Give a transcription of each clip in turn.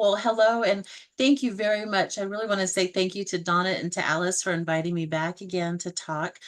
Well, hello, and thank you very much. I really want to say thank you to Donna and to Alice for inviting me back again to talk.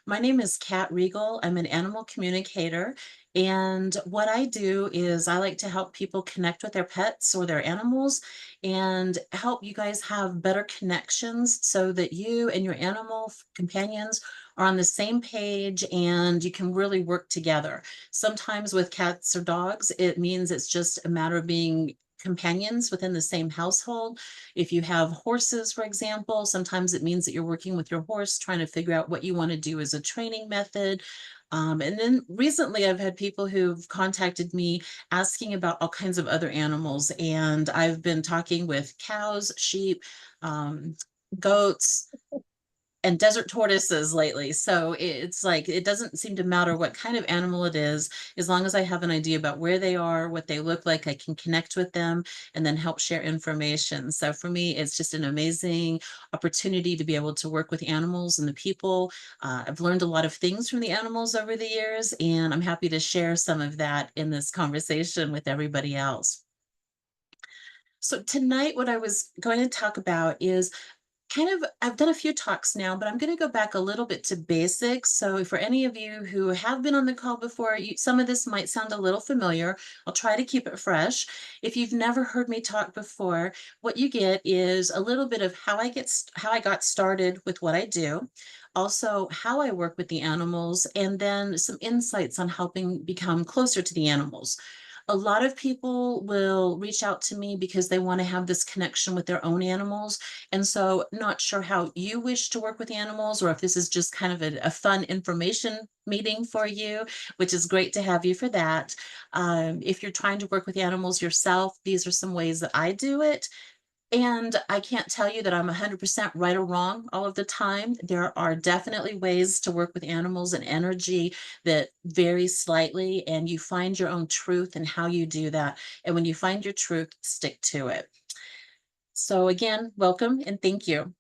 My name is Kat Riegel. I'm an animal communicator, and what I do is I like to help people connect with their pets or their animals and help you guys have better connections so that you and your animal companions are on the same page and you can really work together. Sometimes with cats or dogs, it means it's just a matter of being companions within the same household. If you have horses, for example, sometimes it means that you're working with your horse, trying to figure out what you want to do as a training method. And then recently, I've had people who've contacted me asking about all kinds of other animals. And I've been talking with cows, sheep, um, goats, and desert tortoises lately. So it's like it doesn't seem to matter what kind of animal it is, as long as I have an idea about where they are, what they look like, I can connect with them and then help share information. So for me, it's just an amazing opportunity to be able to work with animals and the people. I've learned a lot of things from the animals over the years, and I'm happy to share some of that in this conversation with everybody else. So tonight, what I was going to talk about is I've done a few talks now, but I'm going to go back a little bit to basics. So for any of you who have been on the call before, some of this might sound a little familiar. I'll try to keep it fresh. If you've never heard me talk before, what you get is a little bit of how I got started with what I do, also how I work with the animals, and then some insights on helping become closer to the animals. A lot of people will reach out to me because they want to have this connection with their own animals, and so not sure how you wish to work with animals or if this is just kind of a fun information meeting for you, which is great to have you for that. If you're trying to work with animals yourself, these are some ways that I do it. And I can't tell you that I'm 100% right or wrong all of the time. There are definitely ways to work with animals and energy that vary slightly, and you find your own truth and how you do that. And when you find your truth, stick to it. So again, welcome and thank you.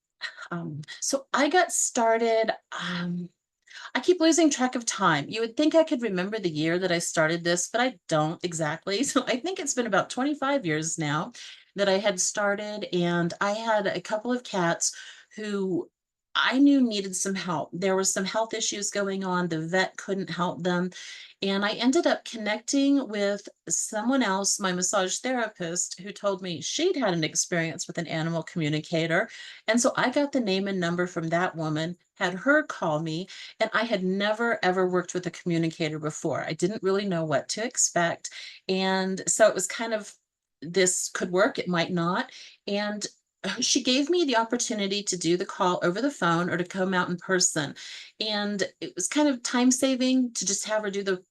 So I got started. I keep losing track of time. You would think I could remember the year that I started this, but I don't exactly. So I think it's been about 25 years now that I had started, and I had a couple of cats who I knew needed some help. There were some health issues going on. The vet couldn't help them. And I ended up connecting with someone else, my massage therapist, who told me she'd had an experience with an animal communicator. And so I got the name and number from that woman, had her call me, and I had never ever worked with a communicator before. I didn't really know what to expect. And so it was kind of, this could work, it might not. And she gave me the opportunity to do the call over the phone or to come out in person. And it was kind of time saving to just have her do the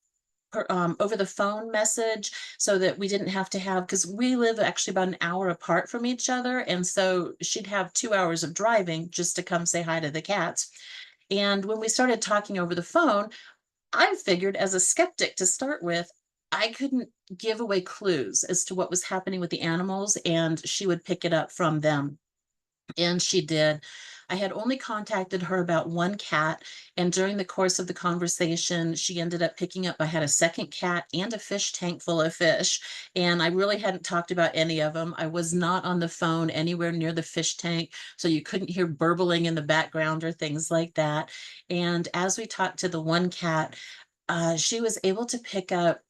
over the phone message so that we didn't have to have, because we live actually about an hour apart from each other. And so she'd have 2 hours of driving just to come say hi to the cats. And when we started talking over the phone, I figured, as a skeptic to start with, I couldn't give away clues as to what was happening with the animals, and she would pick it up from them. And she did. I had only contacted her about one cat, and during the course of the conversation, she ended up picking up I had a second cat and a fish tank full of fish, and I really hadn't talked about any of them. I was not on the phone anywhere near the fish tank, so you couldn't hear burbling in the background or things like that. And as we talked to the one cat, she was able to pick up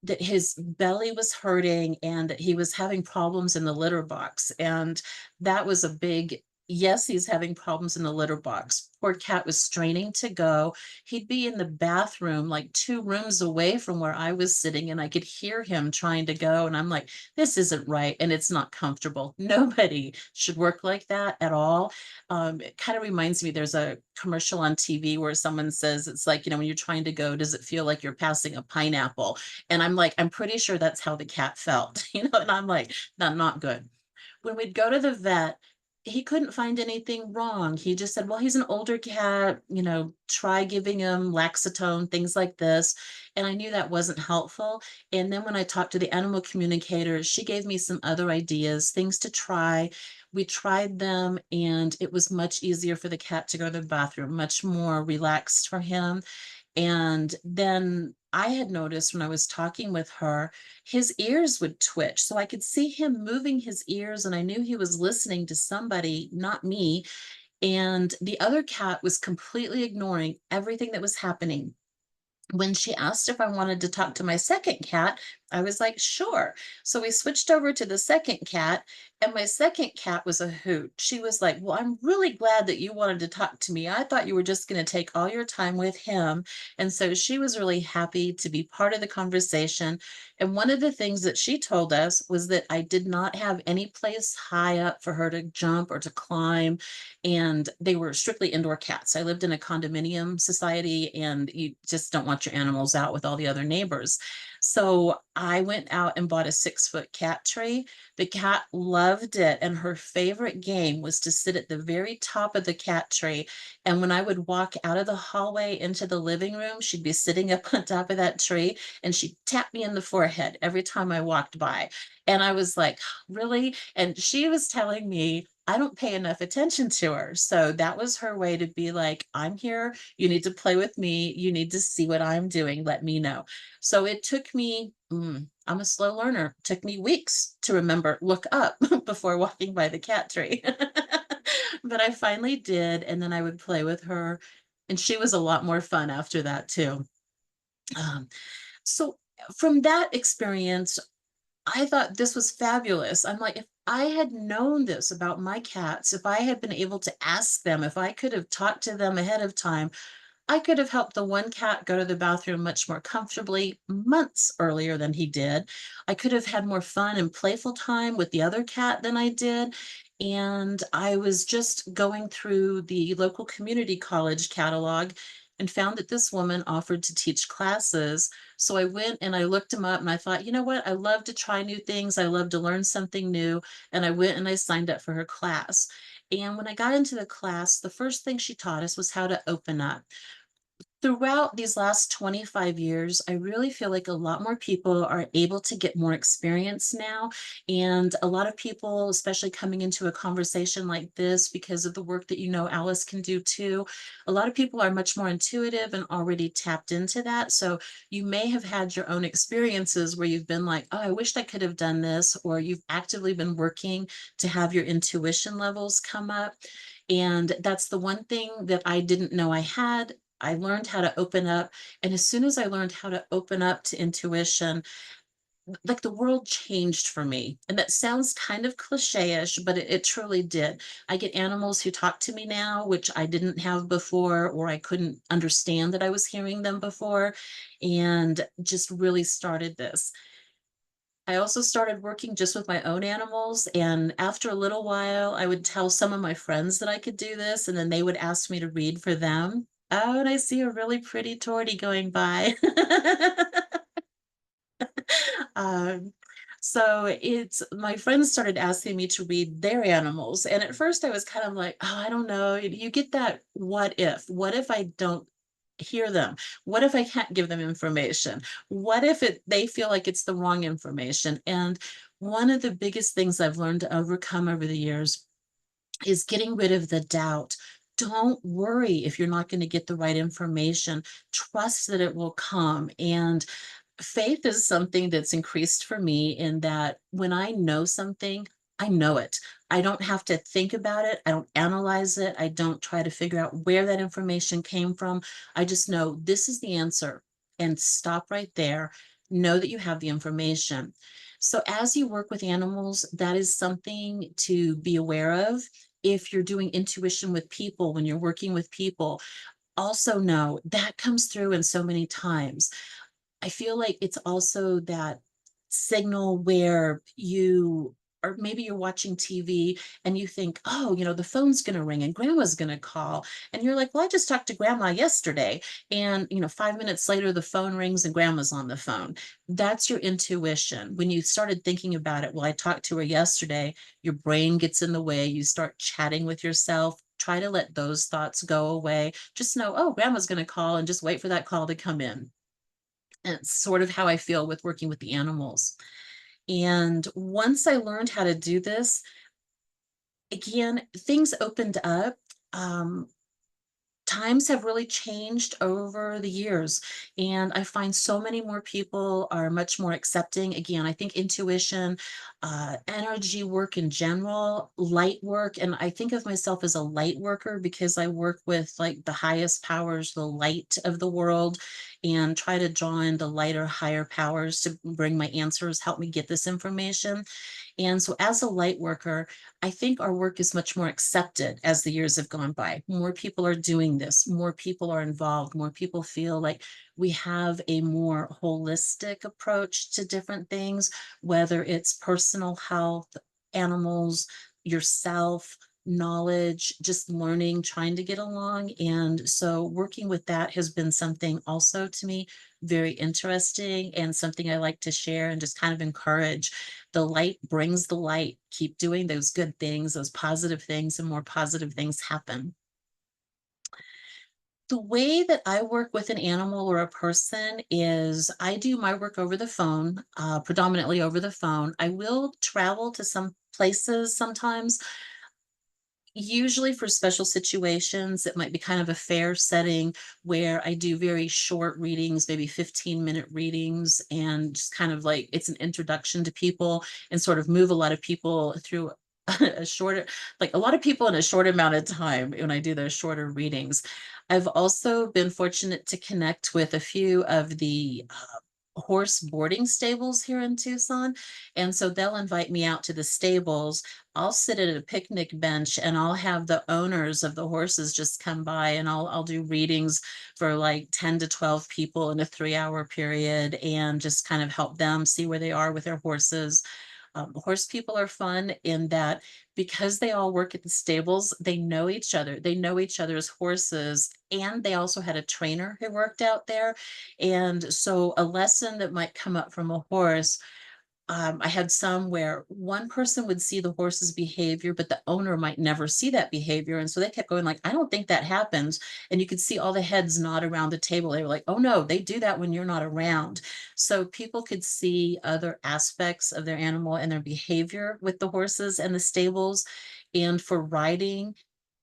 that his belly was hurting and that he was having problems in the litter box. And that was a big yes, he's having problems in the litter box. Poor cat was straining to go. He'd be in the bathroom like 2 rooms away from where I was sitting, and I could hear him trying to go. And I'm like, this isn't right. And it's not comfortable. Nobody should work like that at all. It kind of reminds me, there's a commercial on TV where someone says, it's like, when you're trying to go, does it feel like you're passing a pineapple? And I'm like, I'm pretty sure that's how the cat felt, and I'm like, not good. When we'd go to the vet, he couldn't find anything wrong. He just said, well, he's an older cat, try giving him Laxatone, things like this. And I knew that wasn't helpful. And then when I talked to the animal communicator, she gave me some other ideas, things to try. We tried them, and it was much easier for the cat to go to the bathroom, much more relaxed for him. And then I had noticed when I was talking with her, his ears would twitch. So I could see him moving his ears, and I knew he was listening to somebody, not me. And the other cat was completely ignoring everything that was happening. When she asked if I wanted to talk to my second cat, I was like, sure. So we switched over to the second cat, and my second cat was a hoot. She was like, well, I'm really glad that you wanted to talk to me. I thought you were just going to take all your time with him. And so she was really happy to be part of the conversation. And one of the things that she told us was that I did not have any place high up for her to jump or to climb, and they were strictly indoor cats. I lived in a condominium society, and you just don't want your animals out with all the other neighbors. So I went out and bought a 6-foot cat tree. The cat loved it, and her favorite game was to sit at the very top of the cat tree. And when I would walk out of the hallway into the living room, she'd be sitting up on top of that tree, and she'd tap me in the forehead every time I walked by. And I was like, really? And she was telling me I don't pay enough attention to her. So that was her way to be like, I'm here. You need to play with me. You need to see what I'm doing. Let me know. So it took me, I'm a slow learner. It took me weeks to remember, look up before walking by the cat tree. But I finally did. And then I would play with her. And she was a lot more fun after that, too. Um, so from that experience, I thought this was fabulous. I'm like, if I had known this about my cats, if I had been able to ask them, if I could have talked to them ahead of time, I could have helped the one cat go to the bathroom much more comfortably months earlier than he did. I could have had more fun and playful time with the other cat than I did. And I was just going through the local community college catalog and found that this woman offered to teach classes. So I went and I looked him up, and I thought, you know what? I love to try new things. I love to learn something new. And I went and I signed up for her class. And when I got into the class, the first thing she taught us was how to open up. Throughout these last 25 years, I really feel like a lot more people are able to get more experience now. And a lot of people, especially coming into a conversation like this, because of the work that Alice can do too, a lot of people are much more intuitive and already tapped into that. So you may have had your own experiences where you've been like, oh, I wished I could have done this, or you've actively been working to have your intuition levels come up. And that's the one thing that I didn't know I had. I learned how to open up. And as soon as I learned how to open up to intuition, like the world changed for me. And that sounds kind of cliche-ish, but it truly did. I get animals who talk to me now, which I didn't have before, or I couldn't understand that I was hearing them before, and just really started this. I also started working just with my own animals. And after a little while, I would tell some of my friends that I could do this, and then they would ask me to read for them. Oh, and I see a really pretty tortie going by. Um, so it's my friends started asking me to read their animals. And at first I was kind of like, oh, I don't know. You get that what if? What if I don't hear them? What if I can't give them information? What if they feel like it's the wrong information? And one of the biggest things I've learned to overcome over the years is getting rid of the doubt. Don't worry if you're not going to get the right information. Trust that it will come. And faith is something that's increased for me in that when I know something, I know it. I don't have to think about it. I don't analyze it. I don't try to figure out where that information came from. I just know this is the answer, and stop right there. Know that you have the information. So as you work with animals, that is something to be aware of. If you're doing intuition with people, when you're working with people, also know that comes through in so many times. I feel like it's also that signal where you, or maybe you're watching TV and you think, oh, the phone's going to ring and grandma's going to call. And you're like, well, I just talked to grandma yesterday. And, 5 minutes later, the phone rings and grandma's on the phone. That's your intuition. When you started thinking about it, well, I talked to her yesterday, your brain gets in the way. You start chatting with yourself. Try to let those thoughts go away. Just know, oh, grandma's going to call, and just wait for that call to come in. And it's sort of how I feel with working with the animals. And once I learned how to do this, again, things opened up. Um, times have really changed over the years, and I find so many more people are much more accepting. Again, I think intuition, energy work in general, light work, and I think of myself as a light worker because I work with like the highest powers, the light of the world, and try to draw in the lighter, higher powers to bring my answers, help me get this information. And so, as a light worker, I think our work is much more accepted as the years have gone by. More people are doing this, more people are involved, more people feel like we have a more holistic approach to different things, whether it's personal health, animals, yourself, knowledge, just learning, trying to get along. And so, working with that has been something also to me very interesting and something I like to share and just kind of encourage. The light brings the light. Keep doing those good things, those positive things, and more positive things happen. The way that I work with an animal or a person is I do my work over the phone, predominantly over the phone. I will travel to some places sometimes. Usually for special situations, it might be kind of a fair setting where I do very short readings, maybe 15-minute readings, and just kind of like it's an introduction to people and sort of move a lot of people through a shorter, like a lot of people in a short amount of time when I do those shorter readings. I've also been fortunate to connect with a few of the horse boarding stables here in Tucson. And so they'll invite me out to the stables. I'll sit at a picnic bench and I'll have the owners of the horses just come by and I'll do readings for like 10 to 12 people in a 3 hour period and just kind of help them see where they are with their horses. Horse people are fun in that because they all work at the stables, they know each other. They know each other's horses, and they also had a trainer who worked out there. And so, a lesson that might come up from a horse, I had some where one person would see the horse's behavior, but the owner might never see that behavior. And so they kept going like, I don't think that happens. And you could see all the heads nod around the table. They were like, oh no, they do that when you're not around. So people could see other aspects of their animal and their behavior with the horses and the stables. And for riding,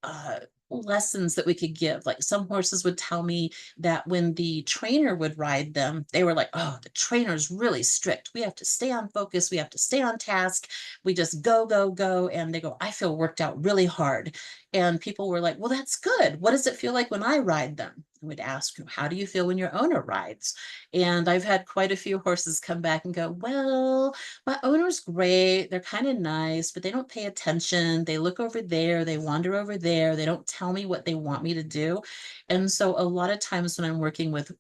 uh, lessons that we could give. Like some horses would tell me that when the trainer would ride them, they were like, oh, the trainer's really strict. We have to stay on focus. We have to stay on task. We just go, go, go. And they go, I feel worked out really hard. And people were like, well, that's good. What does it feel like when I ride them? I would ask, how do you feel when your owner rides? And I've had quite a few horses come back and go, well, my owner's great. They're kind of nice, but they don't pay attention. They look over there, they wander over there. They don't tell me what they want me to do. And so a lot of times when I'm working with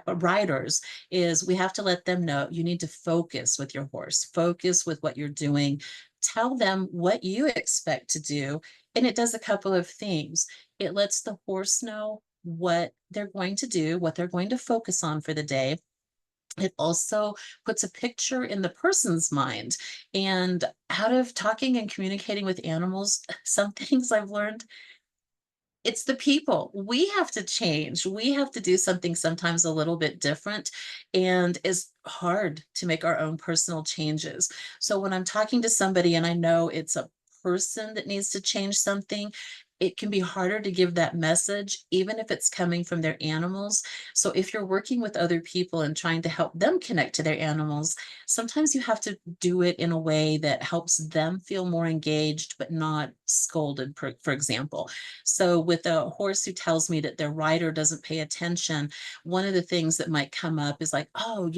riders is we have to let them know you need to focus with your horse, focus with what you're doing, tell them what you expect to do. And it does a couple of things. It lets the horse know what they're going to do, what they're going to focus on for the day. It also puts a picture in the person's mind. And out of talking and communicating with animals, some things I've learned, it's the people. We have to change. We have to do something sometimes a little bit different, and it's hard to make our own personal changes. So when I'm talking to somebody and I know it's a person that needs to change something, it can be harder to give that message, even if it's coming from their animals. So if you're working with other people and trying to help them connect to their animals, sometimes you have to do it in a way that helps them feel more engaged, but not scolded, for example. So with a horse who tells me that their rider doesn't pay attention, one of the things that might come up is like, oh,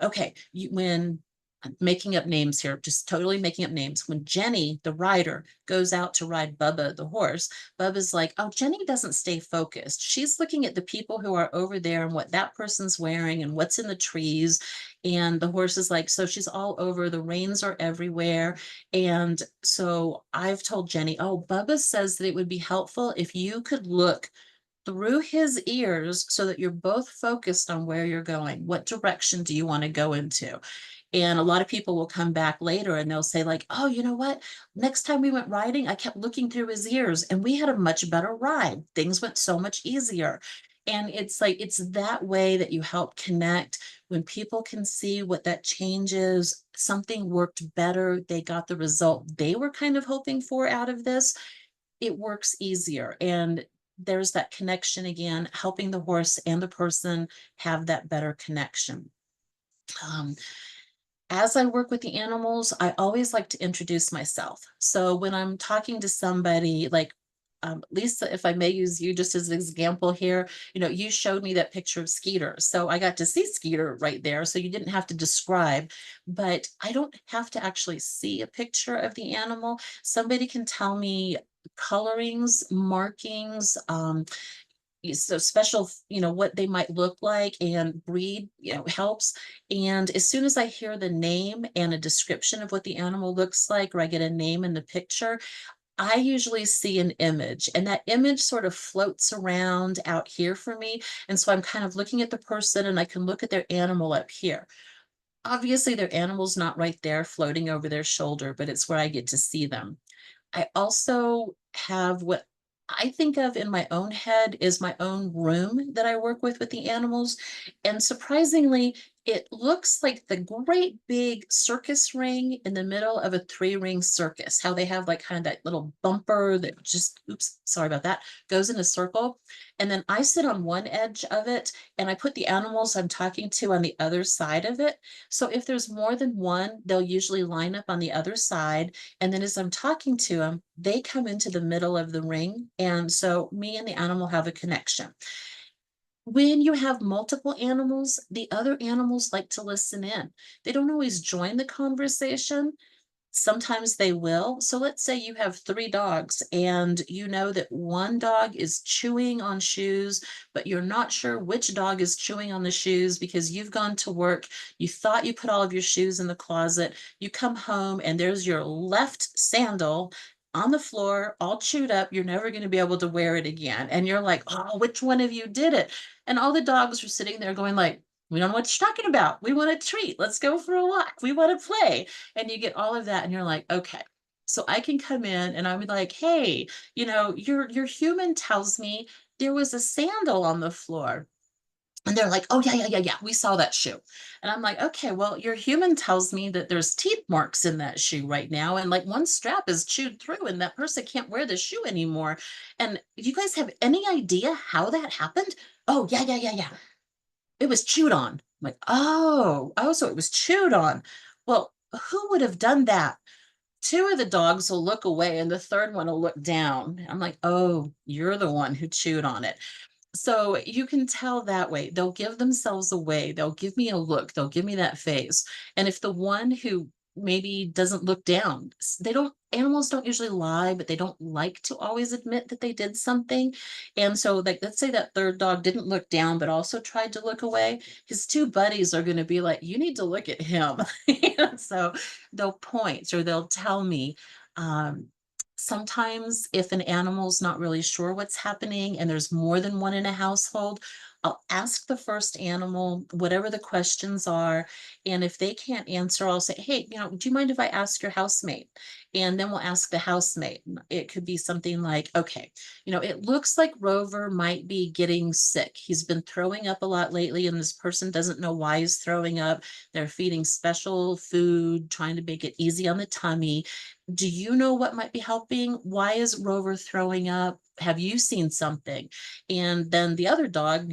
okay, when I'm making up names here, just totally making up names. When Jenny, the rider, goes out to ride Bubba, the horse, Bubba's like, oh, Jenny doesn't stay focused. She's looking at the people who are over there and what that person's wearing and what's in the trees. And the horse is like, so she's all over. The reins are everywhere. And so I've told Jenny, oh, Bubba says that it would be helpful if you could look through his ears so that you're both focused on where you're going. What direction do you want to go into? And a lot of people will come back later and they'll say, like, oh, you know what? Next time we went riding, I kept looking through his ears and we had a much better ride. Things went so much easier. And it's like, it's that way that you help connect when people can see what that change is. Something worked better. They got the result they were kind of hoping for out of this. It works easier. And there's that connection again, helping the horse and the person have that better connection. Um, as I work with the animals, I always like to introduce myself. So when I'm talking to somebody, like Lisa, if I may use you just as an example here, you showed me that picture of Skeeter. So I got to see Skeeter right there. So you didn't have to describe, but I don't have to actually see a picture of the animal. Somebody can tell me colorings, markings, so special, what they might look like, and breed, helps. And as soon as I hear the name and a description of what the animal looks like, or I get a name in the picture, I usually see an image, and that image sort of floats around out here for me. And so I'm kind of looking at the person, and I can look at their animal up here. Obviously, their animal's not right there floating over their shoulder, but it's where I get to see them. I also have what I think of in my own head is my own room that I work with the animals. And surprisingly, it looks like the great big circus ring in the middle of a three-ring circus, how they have like kind of that little bumper that just, oops, sorry about that, goes in a circle. And then I sit on one edge of it, and I put the animals I'm talking to on the other side of it. So if there's more than one, they'll usually line up on the other side, and then as I'm talking to them, they come into the middle of the ring. And so me and the animal have a connection. When you have multiple animals, the other animals like to listen in. They don't always join the conversation. Sometimes they will. So let's say you have three dogs, and you know that one dog is chewing on shoes, but you're not sure which dog is chewing on the shoes because you've gone to work. You thought you put all of your shoes in the closet. You come home, and there's your left sandal on the floor, all chewed up. You're never going to be able to wear it again. And you're like, oh, which one of you did it? And all the dogs are sitting there going like, we don't know what you're talking about. We want a treat. Let's go for a walk. We want to play. And you get all of that, and you're like, okay. So I can come in, and I'm like, hey, your human tells me there was a sandal on the floor. And they're like, oh, yeah, yeah, yeah, yeah, we saw that shoe. And I'm like, okay, well, your human tells me that there's teeth marks in that shoe right now. And like one strap is chewed through, and that person can't wear the shoe anymore. And you guys have any idea how that happened? Oh, yeah, yeah, yeah, yeah, it was chewed on. I'm like, oh, so it was chewed on. Well, who would have done that? Two of the dogs will look away, and the third one will look down. I'm like, oh, you're the one who chewed on it. So you can tell that way. They'll give themselves away. They'll give me a look. They'll give me that face. And if the one who maybe doesn't look down, they don't, animals don't usually lie, but they don't like to always admit that they did something. And so, like, let's say that third dog didn't look down, but also tried to look away. His two buddies are going to be like, you need to look at him. And so they'll point, or they'll tell me. Um, Sometimes, if an animal's not really sure what's happening and there's more than one in a household, I'll ask the first animal whatever the questions are. And if they can't answer, I'll say, hey, do you mind if I ask your housemate? And then we'll ask the housemate. It could be something like, okay, it looks like Rover might be getting sick. He's been throwing up a lot lately, and this person doesn't know why he's throwing up. They're feeding special food, trying to make it easy on the tummy. Do you know what might be helping? Why is Rover throwing up? Have you seen something? And then the other dog,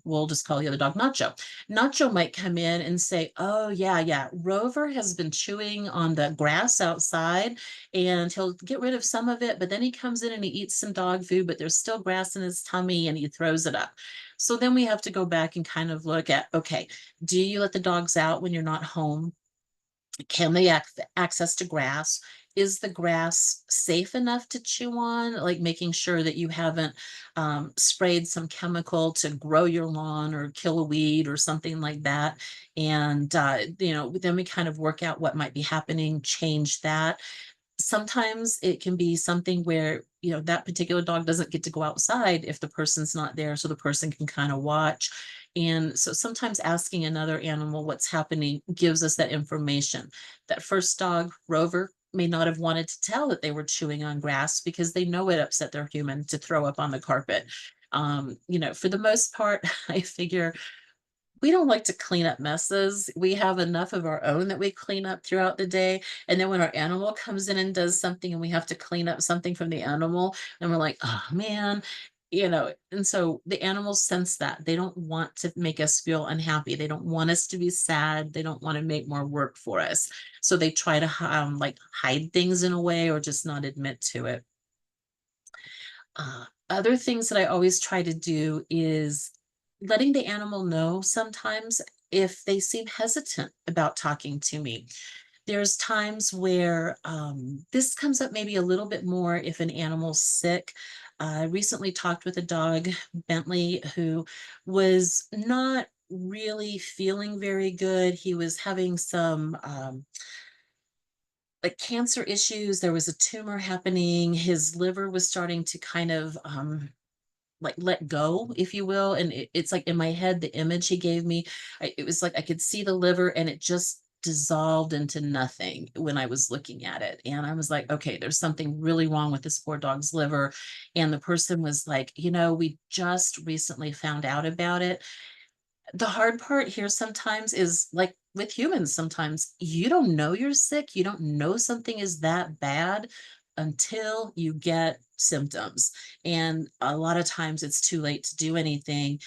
we'll just call the other dog Nacho. Nacho might come in and say, oh, yeah, yeah, Rover has been chewing on the grass outside, and he'll get rid of some of it, but then he comes in and he eats some dog food, but there's still grass in his tummy, and he throws it up. So then we have to go back and kind of look at, okay, do you let the dogs out when you're not home? Can they access to grass? Is the grass safe enough to chew on? Like making sure that you haven't sprayed some chemical to grow your lawn or kill a weed or something like that. And, then we kind of work out what might be happening, change that. Sometimes it can be something where, that particular dog doesn't get to go outside if the person's not there, so the person can kind of watch. And so sometimes asking another animal what's happening gives us that information. That first dog, Rover, may not have wanted to tell that they were chewing on grass because they know it upset their human to throw up on the carpet. For the most part, I figure We don't like to clean up messes. We have enough of our own that we clean up throughout the day, and then when our animal comes in and does something and we have to clean up something from the animal, and we're like, "Oh, man," and so the animals sense that. They don't want to make us feel unhappy. They don't want us to be sad. They don't wanna make more work for us. So they try to like, hide things in a way or just not admit to it. Other things that I always try to do is letting the animal know sometimes if they seem hesitant about talking to me. There's times where this comes up maybe a little bit more if an animal's sick. I recently talked with a dog, Bentley, who was not really feeling very good. He was having some like cancer issues. There was a tumor happening. His liver was starting to kind of like let go, if you will. And it's like in my head, the image he gave me, it was like I could see the liver and it just dissolved into nothing when I was looking at it. And I was like, okay, there's something really wrong with this poor dog's liver. And the person was like, we just recently found out about it. The hard part here sometimes is like with humans, sometimes you don't know you're sick. You don't know something is that bad until you get symptoms. And a lot of times it's too late to do anything.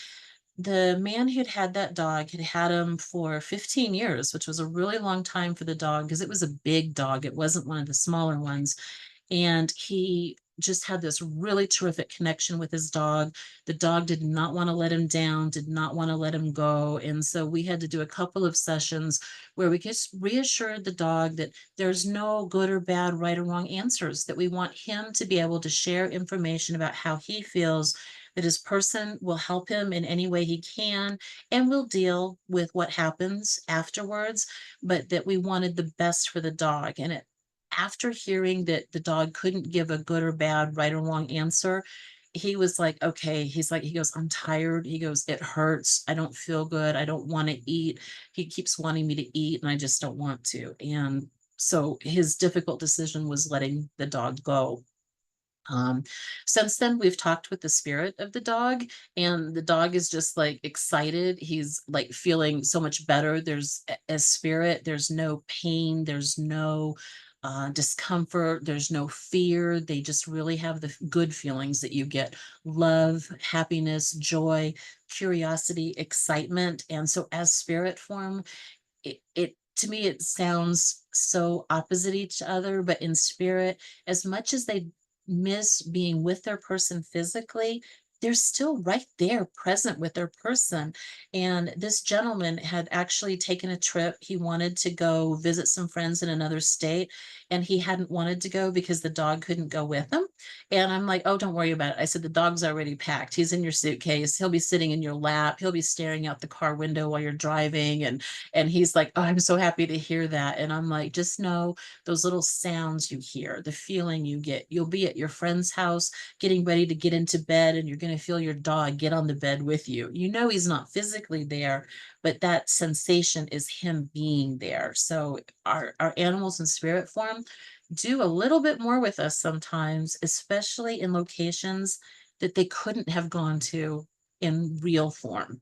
The man who'd had that dog had had him for 15 years, which was a really long time for the dog because it was a big dog. It wasn't one of the smaller ones. And he just had this really terrific connection with his dog. The dog did not want to let him down, did not want to let him go. And so we had to do a couple of sessions where we just reassured the dog that there's no good or bad, right or wrong answers, that we want him to be able to share information about how he feels, that his person will help him in any way he can, and will deal with what happens afterwards, but that we wanted the best for the dog. And it after hearing that the dog couldn't give a good or bad, right or wrong answer, he was like, okay. He goes, I'm tired. He goes, it hurts. I don't feel good. I don't want to eat. He keeps wanting me to eat, and I just don't want to. And so his difficult decision was letting the dog go. Um, since then, we've talked with the spirit of the dog, and the dog is just like excited. He's like feeling so much better. There's a spirit, there's no pain, there's no discomfort, there's no fear. They just really have the good feelings that you get: love, happiness, joy, curiosity, excitement. And so, as spirit form, it to me it sounds so opposite each other, but in spirit, as much as they miss being with their person physically, they're still right there present with their person. And this gentleman had actually taken a trip. He wanted to go visit some friends in another state, and he hadn't wanted to go because the dog couldn't go with him. And I'm like, oh, don't worry about it. I said, the dog's already packed. He's in your suitcase. He'll be sitting in your lap. He'll be staring out the car window while you're driving. And he's like, "Oh, I'm so happy to hear that." And I'm like, "Just know those little sounds you hear, the feeling you get. You'll be at your friend's house getting ready to get into bed, and you're going to feel your dog get on the bed with you. You know he's not physically there, but that sensation is him being there." So our animals in spirit form do a little bit more with us sometimes, especially in locations that they couldn't have gone to in real form.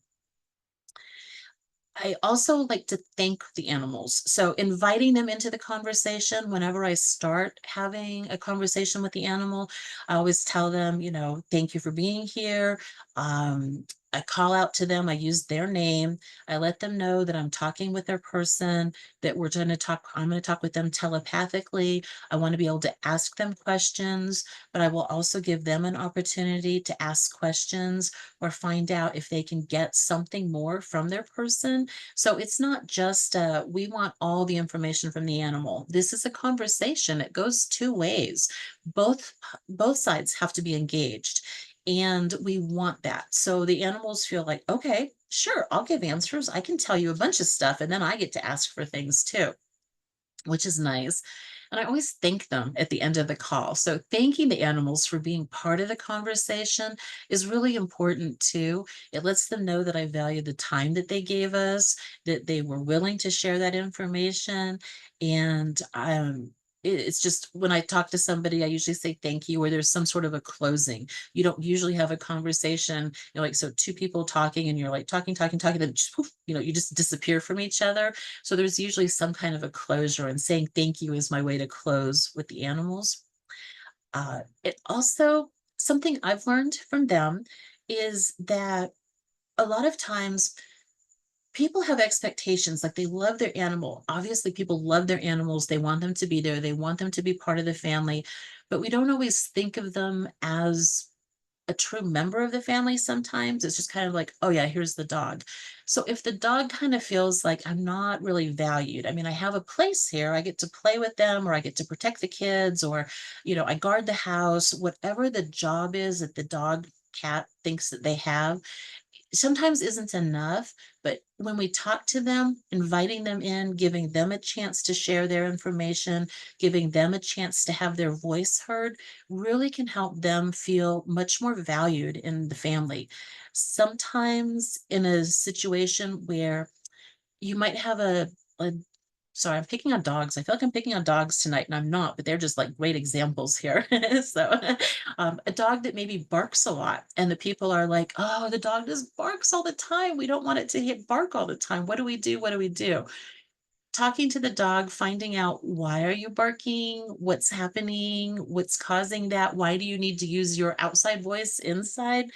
I also like to thank the animals. So inviting them into the conversation whenever I start having a conversation with the animal, I always tell them, thank you for being here. I call out to them, I use their name. I let them know that I'm talking with their person, that I'm going to talk with them telepathically. I want to be able to ask them questions, but I will also give them an opportunity to ask questions or find out if they can get something more from their person. So it's not just we want all the information from the animal. This is a conversation. It goes two ways. Both sides have to be engaged, and we want that. So the animals feel like, okay, sure, I'll give answers. I can tell you a bunch of stuff, and then I get to ask for things too, which is nice. And I always thank them at the end of the call. So thanking the animals for being part of the conversation is really important too. It lets them know that I value the time that they gave us, that they were willing to share that information. And it's just when I talk to somebody, I usually say thank you, or there's some sort of a closing. You don't usually have a conversation, like, so two people talking and you're like talking, talking, talking, then just, poof, you just disappear from each other. So there's usually some kind of a closure, and saying thank you is my way to close with the animals. It also, something I've learned from them is that a lot of times people have expectations, like they love their animal. Obviously, people love their animals. They want them to be there. They want them to be part of the family, but we don't always think of them as a true member of the family sometimes. It's just kind of like, oh yeah, here's the dog. So if the dog kind of feels like I'm not really valued, I mean, I have a place here, I get to play with them, or I get to protect the kids, or, I guard the house, whatever the job is that the dog cat thinks that they have, sometimes isn't enough. But when we talk to them, inviting them in, giving them a chance to share their information, giving them a chance to have their voice heard, really can help them feel much more valued in the family. Sometimes in a situation where you might have a sorry, I'm picking on dogs. I feel like I'm picking on dogs tonight, and I'm not, but they're just like great examples here. So, a dog that maybe barks a lot, and the people are like, "Oh, the dog just barks all the time. We don't want it to hit bark all the time. What do we do? What do we do?" Talking to the dog, finding out, why are you barking? What's happening? What's causing that? Why do you need to use your outside voice inside?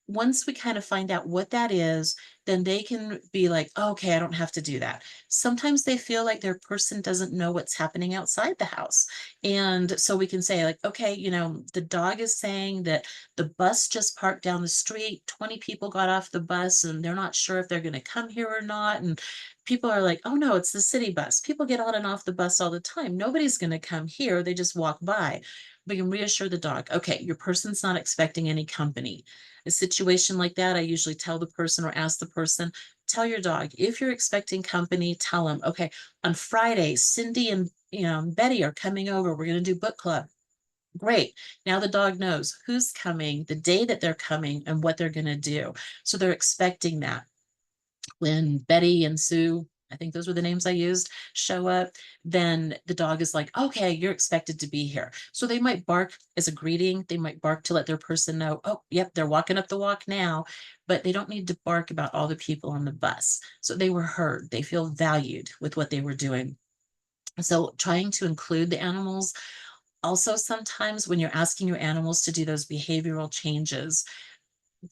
Once we kind of find out what that is, then they can be like, "Oh, okay, I don't have to do that." Sometimes they feel like their person doesn't know what's happening outside the house. And so we can say, like, okay, the dog is saying that the bus just parked down the street, 20 people got off the bus and they're not sure if they're going to come here or not. And people are like, "Oh no, it's the city bus. People get on and off the bus all the time. Nobody's going to come here. They just walk by." We can reassure the dog, okay, your person's not expecting any company. A situation like that, I usually tell the person or ask the person, tell your dog, if you're expecting company, tell them, okay, on Friday, Cindy and Betty are coming over. We're going to do book club. Great. Now the dog knows who's coming, the day that they're coming, and what they're going to do. So they're expecting that. When Betty and Sue, I think those were the names I used, show up, then the dog is like, okay, you're expected to be here. So they might bark as a greeting. They might bark to let their person know, oh, yep, they're walking up the walk now, but they don't need to bark about all the people on the bus. So they were heard. They feel valued with what they were doing. So trying to include the animals. Also, sometimes when you're asking your animals to do those behavioral changes,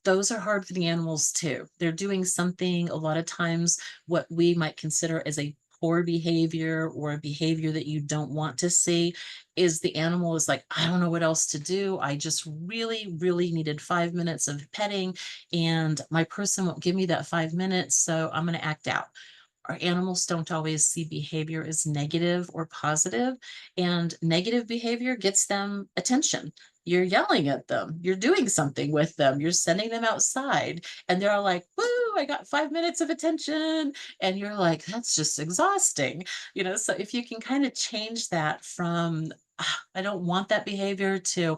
those are hard for the animals too. They're doing something a lot of times what we might consider as a poor behavior, or a behavior that you don't want to see. Is the animal is like, I don't know what else to do. I just really, really needed 5 minutes of petting, and my person won't give me that 5 minutes. So I'm going to act out. Our animals don't always see behavior as negative or positive, and negative behavior gets them attention. You're yelling at them, you're doing something with them, you're sending them outside, and they're all like, woo, I got 5 minutes of attention. And you're like, that's just exhausting. So if you can kind of change that from, "Ah, I don't want that behavior," to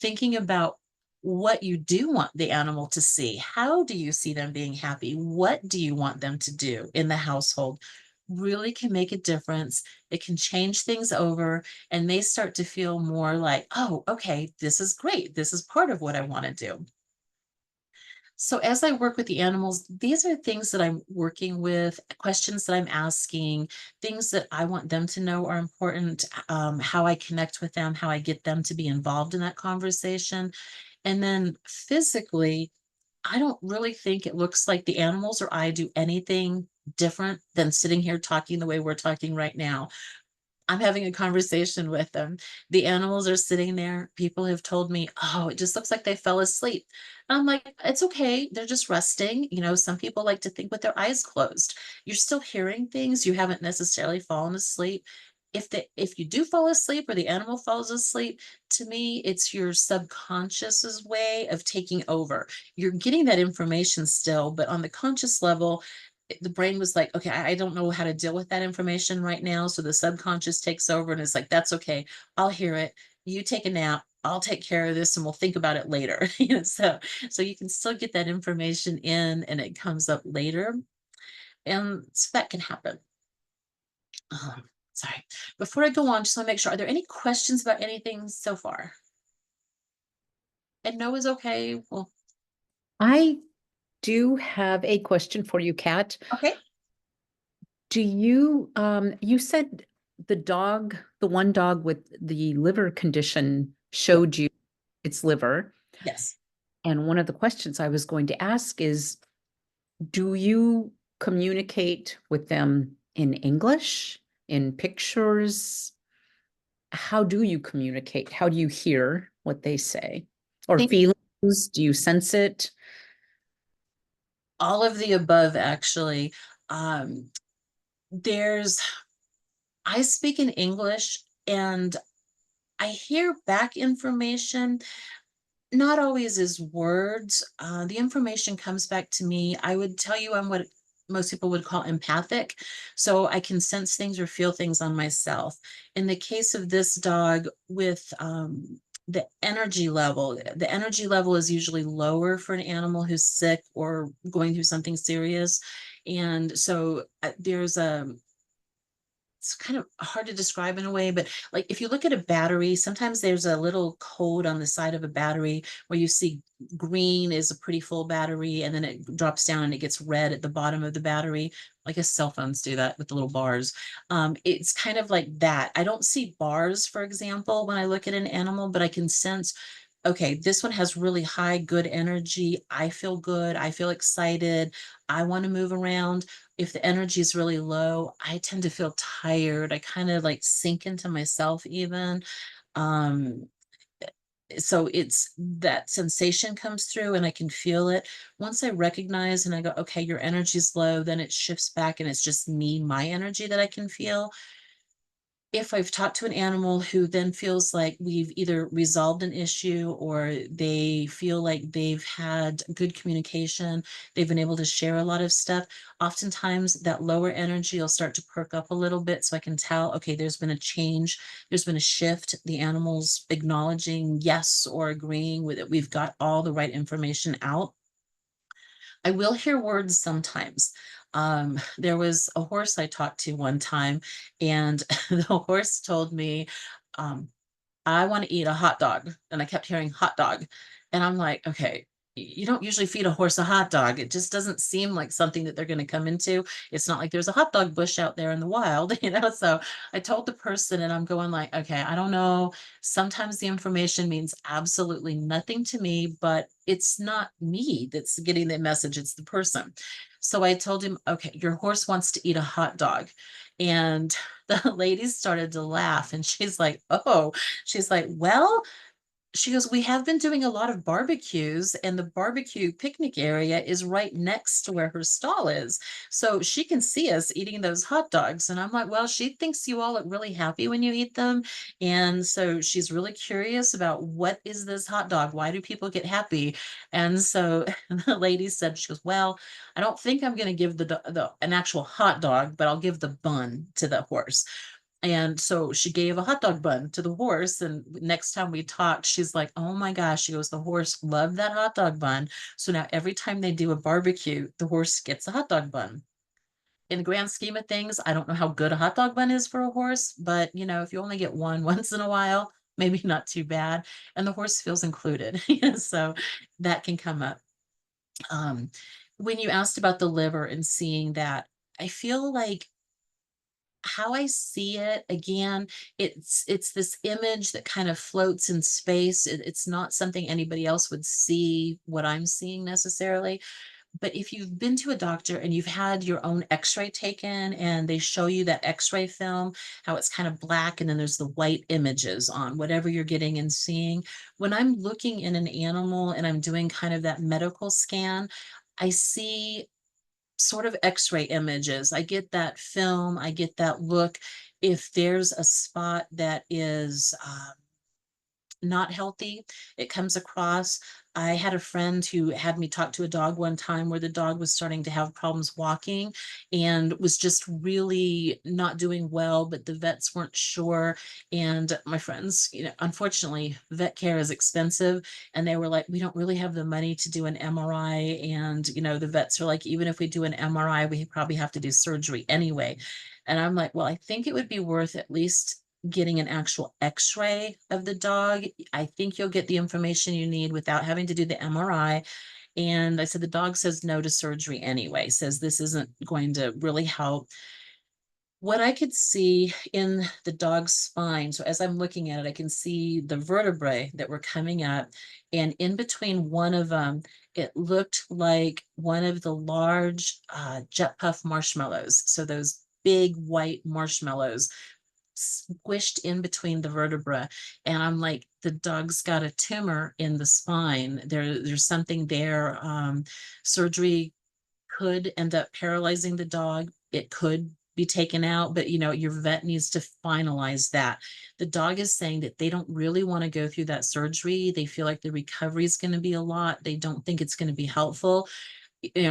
thinking about what you do want the animal to see. How do you see them being happy? What do you want them to do in the household? Really can make a difference. It can change things over, and they start to feel more like, oh, okay, this is great. This is part of what I want to do. So as I work with the animals, these are things that I'm working with, questions that I'm asking, things that I want them to know are important, how I connect with them, how I get them to be involved in that conversation. And then physically, I don't really think it looks like the animals or I do anything different than sitting here talking the way we're talking right now. I'm having a conversation with them. The animals are sitting there. People have told me, "Oh, it just looks like they fell asleep." And I'm like, "It's okay. They're just resting." Some people like to think with their eyes closed. You're still hearing things. You haven't necessarily fallen asleep. If you do fall asleep, or the animal falls asleep, to me, it's your subconscious's way of taking over. You're getting that information still, but on the conscious level, the brain was like, okay, I don't know how to deal with that information right now. So the subconscious takes over and it's like, that's okay. I'll hear it. You take a nap. I'll take care of this and we'll think about it later. So you can still get that information in and it comes up later. And so that can happen. Sorry. Before I go on, just want to make sure, are there any questions about anything so far? And no is okay. Well, I do have a question for you, Kat. okay. You said the one dog with the liver condition Yeah. showed you its liver. Yes. And one of the questions I was going to ask is, do you communicate with them in English, in pictures? How do you communicate? How do you hear what they say? Or Think feelings? Do you sense it? all of the above, actually. Um, there's, I speak in English and I hear back information, not always as words. The information comes back to me. I would tell you I'm what most people would call empathic. So I can sense things or feel things on myself. In the case of this dog with the energy level is usually lower for an animal who's sick or going through something serious. And so there's a it's kind of hard to describe in a way, but like if you look at a battery, sometimes there's a little code on the side of a battery where you see green is a pretty full battery, and then it drops down and it gets red at the bottom of the battery. I guess cell phones do that with the little bars. It's kind of like that. I don't see bars, for example, when I look at an animal, but I can sense, okay, this one has really high, good energy. I feel good. I feel excited. I want to move around. If the energy is really low, I tend to feel tired. I kind of like sink into myself even. Um, so it's that sensation comes through and I can feel it. Once I recognize and I go, okay, your energy's low, then it shifts back and it's just me, my energy that I can feel. If I've talked to an animal who then feels like we've either resolved an issue or they feel like they've had good communication, they've been able to share a lot of stuff, oftentimes that lower energy will start to perk up a little bit. So I can tell, okay, there's been a change, there's been a shift. The animal's acknowledging yes or agreeing with it. We've got all the right information out. I will hear words sometimes. There was a horse I talked to one time, and the horse told me, um, I want to eat a hot dog. And I kept hearing hot dog. And I'm like, okay, you don't usually feed a horse a hot dog. It just doesn't seem like something that they're going to come into. It's not like there's a hot dog bush out there in the wild, you know? So I told the person and I'm going like, okay, I don't know. Sometimes the information means absolutely nothing to me, but it's not me that's getting the message, it's the person. So I told him, okay, your horse wants to eat a hot dog. And the lady started to laugh and she's like, oh, she's like, well, she goes, we have been doing a lot of barbecues, and the barbecue picnic area is right next to where her stall is. So she can see us eating those hot dogs. And I'm like, well, she thinks you all look really happy when you eat them. And so she's really curious about what is this hot dog? Why do people get happy? And so the lady said, she goes, well, I don't think I'm going to give an actual hot dog, but I'll give the bun to the horse. And so she gave a hot dog bun to the horse. And next time we talked, she's like, oh my gosh, she goes, the horse loved that hot dog bun. So now every time they do a barbecue, the horse gets a hot dog bun. In the grand scheme of things, I don't know how good a hot dog bun is for a horse, but you know, if you only get one once in a while, maybe not too bad. And the horse feels included. So that can come up. Um, when you asked about the liver and seeing that, I feel like how I see it again, it's this image that kind of floats in space. It's not something anybody else would see what I'm seeing necessarily. But if you've been to a doctor and you've had your own x-ray taken and they show you that x-ray film, how it's kind of black and then there's the white images on whatever you're getting and seeing. When I'm looking in an animal and I'm doing kind of that medical scan, I see sort of x-ray images. I get that film, I get that look. If there's a spot that is not healthy it comes across. I had a friend who had me talk to a dog one time where the dog was starting to have problems walking and was just really not doing well, but the vets weren't sure. And my friends, unfortunately, vet care is expensive. And they were like, we don't really have the money to do an MRI. And, the vets are like, even if we do an MRI, we probably have to do surgery anyway. And I'm like, well, I think it would be worth at least getting an actual x-ray of the dog. I think you'll get the information you need without having to do the MRI. And I said, the dog says no to surgery anyway, says this isn't going to really help. What I could see in the dog's spine, so as I'm looking at it, I can see the vertebrae that were coming up. And in between one of them, it looked like one of the large jet puff marshmallows. So those big white marshmallows squished in between the vertebra. And I'm like, the dog's got a tumor in the spine. There's something there. Surgery could end up paralyzing the dog. It could be taken out, but your vet needs to finalize that. The dog is saying that they don't really want to go through that surgery. They feel like the recovery is going to be a lot. They don't think it's going to be helpful.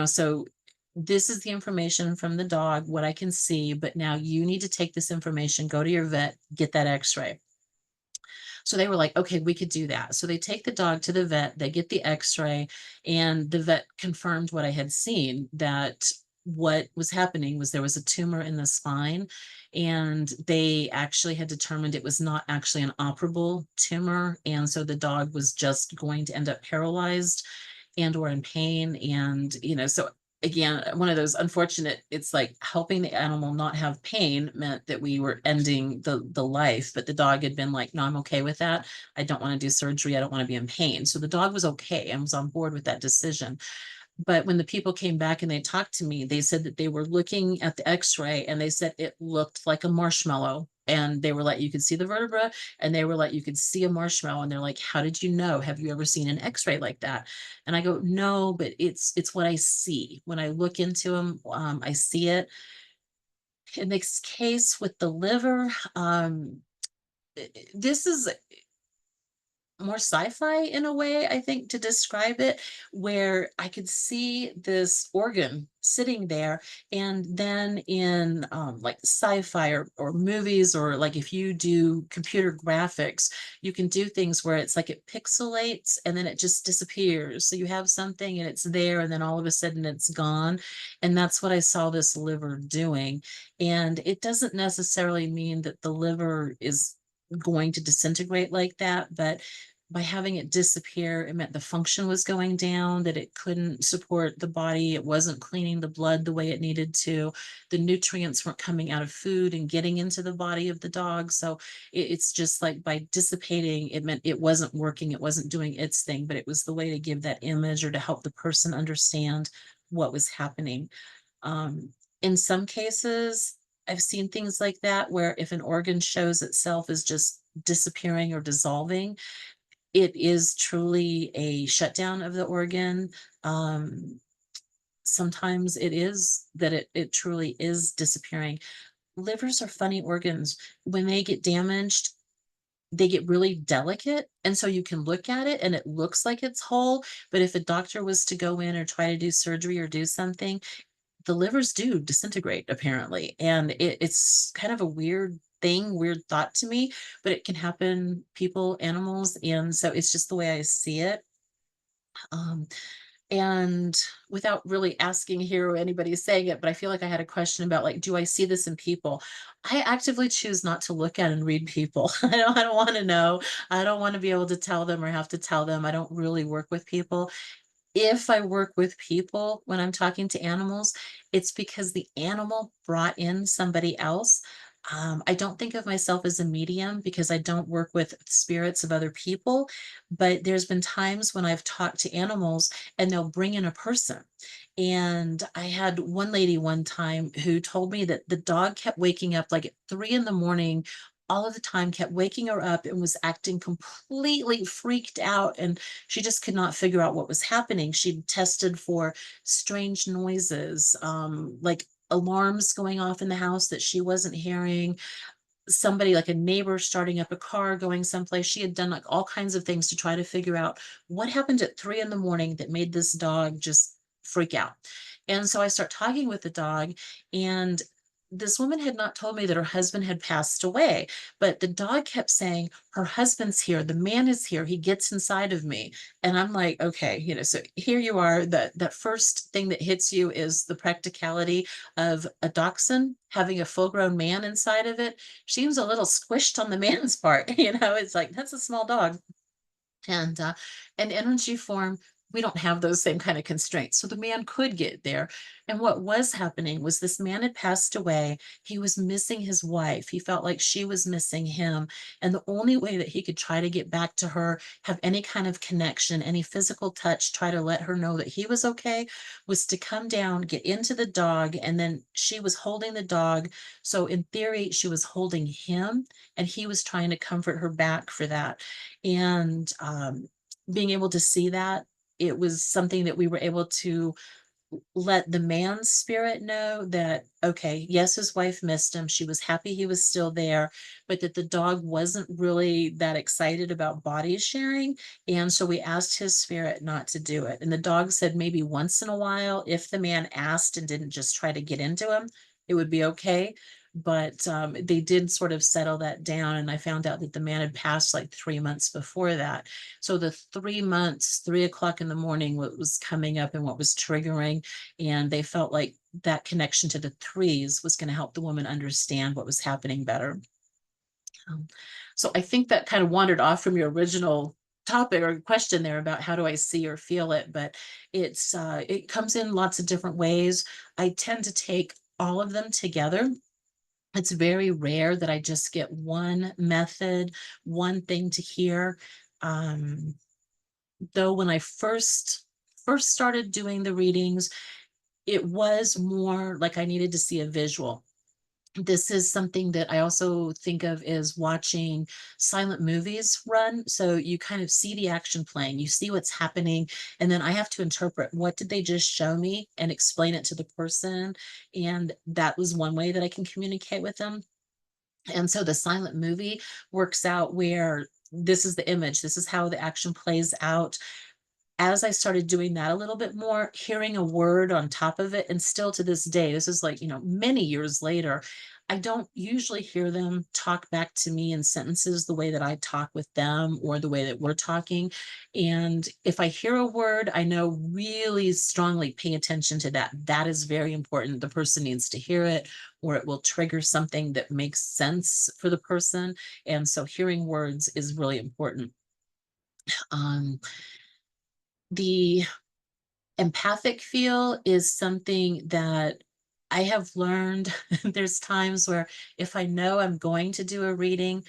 So this is the information from the dog, what I can see, but now you need to take this information, go to your vet, get that x-ray. So they were like, okay, we could do that. So they take the dog to the vet, they get the x-ray, and the vet confirmed what I had seen, that what was happening was there was a tumor in the spine, and they actually had determined it was not actually an operable tumor. And so the dog was just going to end up paralyzed and or in pain. And, so again, one of those unfortunate, it's like helping the animal not have pain meant that we were ending the life, but the dog had been like, no, I'm okay with that. I don't want to do surgery. I don't want to be in pain. So the dog was okay and was on board with that decision. But when the people came back and they talked to me, they said that they were looking at the x-ray and they said it looked like a marshmallow. And they were like, you could see the vertebra, and they were like, you could see a marshmallow. And they're like, how did you know? Have you ever seen an x-ray like that? And I go, no, but it's what I see. When I look into them, I see it. In this case with the liver, this is more sci-fi in a way, I think, to describe it, where I could see this organ sitting there. And then in like sci-fi or movies, or like if you do computer graphics, you can do things where it's like it pixelates and then it just disappears. So you have something and it's there, and then all of a sudden it's gone. And that's what I saw this liver doing. And it doesn't necessarily mean that the liver is going to disintegrate like that, but by having it disappear, it meant the function was going down, that it couldn't support the body. It wasn't cleaning the blood the way it needed to. The nutrients weren't coming out of food and getting into the body of the dog. So it's just like by dissipating, it meant it wasn't working. It wasn't doing its thing, but it was the way to give that image or to help the person understand what was happening. In some cases, I've seen things like that where if an organ shows itself as just disappearing or dissolving, it is truly a shutdown of the organ. Um, Sometimes it is that it truly is disappearing. Livers are funny organs. When they get damaged, they get really delicate. And so you can look at it and it looks like it's whole. But if a doctor was to go in or try to do surgery or do something, the livers do disintegrate apparently. And it's kind of a weird thing, weird thought to me, but it can happen, people, animals. And so it's just the way I see it. Um, and without really asking here or anybody saying it, but I feel like I had a question about like, do I see this in people? I actively choose not to look at and read people. I don't want to know. I don't want to be able to tell them or have to tell them. I don't really work with people. If I work with people when I'm talking to animals, it's because the animal brought in somebody else. I don't think of myself as a medium because I don't work with spirits of other people, but there's been times when I've talked to animals and they'll bring in a person. And I had one lady one time who told me that the dog kept waking up like at 3 in the morning all of the time, kept waking her up and was acting completely freaked out. And she just could not figure out what was happening. She tested for strange noises, like alarms going off in the house that she wasn't hearing, somebody like a neighbor starting up a car going someplace. She had done like all kinds of things to try to figure out what happened at 3 in the morning that made this dog just freak out. And so I start talking with the dog, and this woman had not told me that her husband had passed away, but the dog kept saying, her husband's here, the man is here, he gets inside of me. And I'm like, okay, so here you are. That first thing that hits you is the practicality of a dachshund having a full-grown man inside of it. Seems a little squished on the man's part. It's like that's a small dog. And in energy form, we don't have those same kind of constraints. So the man could get there. And what was happening was this man had passed away. He was missing his wife. He felt like she was missing him. And the only way that he could try to get back to her, have any kind of connection, any physical touch, try to let her know that he was okay, was to come down, get into the dog. And then she was holding the dog. So in theory, she was holding him, and he was trying to comfort her back for that. And being able to see that, it was something that we were able to let the man's spirit know that, okay, yes, his wife missed him. She was happy he was still there, but that the dog wasn't really that excited about body sharing. And so we asked his spirit not to do it. And the dog said maybe once in a while, if the man asked and didn't just try to get into him, it would be okay. But they did sort of settle that down. And I found out that the man had passed like 3 months before that. So the 3 months, 3 o'clock in the morning, what was coming up and what was triggering, and they felt like that connection to the threes was going to help the woman understand what was happening better. Um, so I think that kind of wandered off from your original topic or question there about how do I see or feel it, but it comes in lots of different ways. I tend to take all of them together. It's very rare that I just get one method, one thing to hear. Um, though when I first started doing the readings, it was more like I needed to see a visual. This is something that I also think of as watching silent movies run. So you kind of see the action playing, you see what's happening, and then I have to interpret what did they just show me and explain it to the person. And that was one way that I can communicate with them. And so the silent movie works out where this is the image, this is how the action plays out. As I started doing that a little bit more, hearing a word on top of it, and still to this day, this is like, many years later, I don't usually hear them talk back to me in sentences the way that I talk with them or the way that we're talking. And if I hear a word, I know really strongly pay attention to that. That is very important. The person needs to hear it, or it will trigger something that makes sense for the person. And so hearing words is really important. Um, the empathic feel is something that I have learned. There's times where if I know I'm going to do a reading,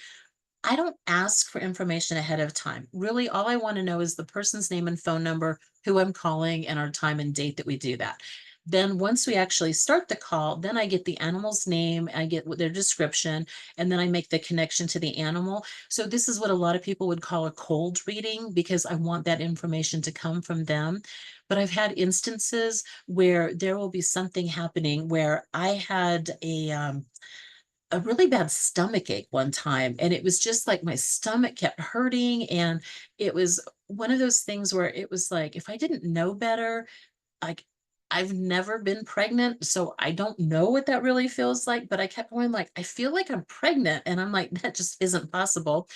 I don't ask for information ahead of time. Really, all I want to know is the person's name and phone number, who I'm calling, and our time and date that we do that. Then once we actually start the call, then I get the animal's name, I get their description, and then I make the connection to the animal. So this is what a lot of people would call a cold reading because I want that information to come from them. But I've had instances where there will be something happening where I had a really bad stomach ache one time, and it was just like my stomach kept hurting, and it was one of those things where it was like if I didn't know better, like I've never been pregnant, so I don't know what that really feels like, but I kept going like I feel like I'm pregnant, and I'm like that just isn't possible.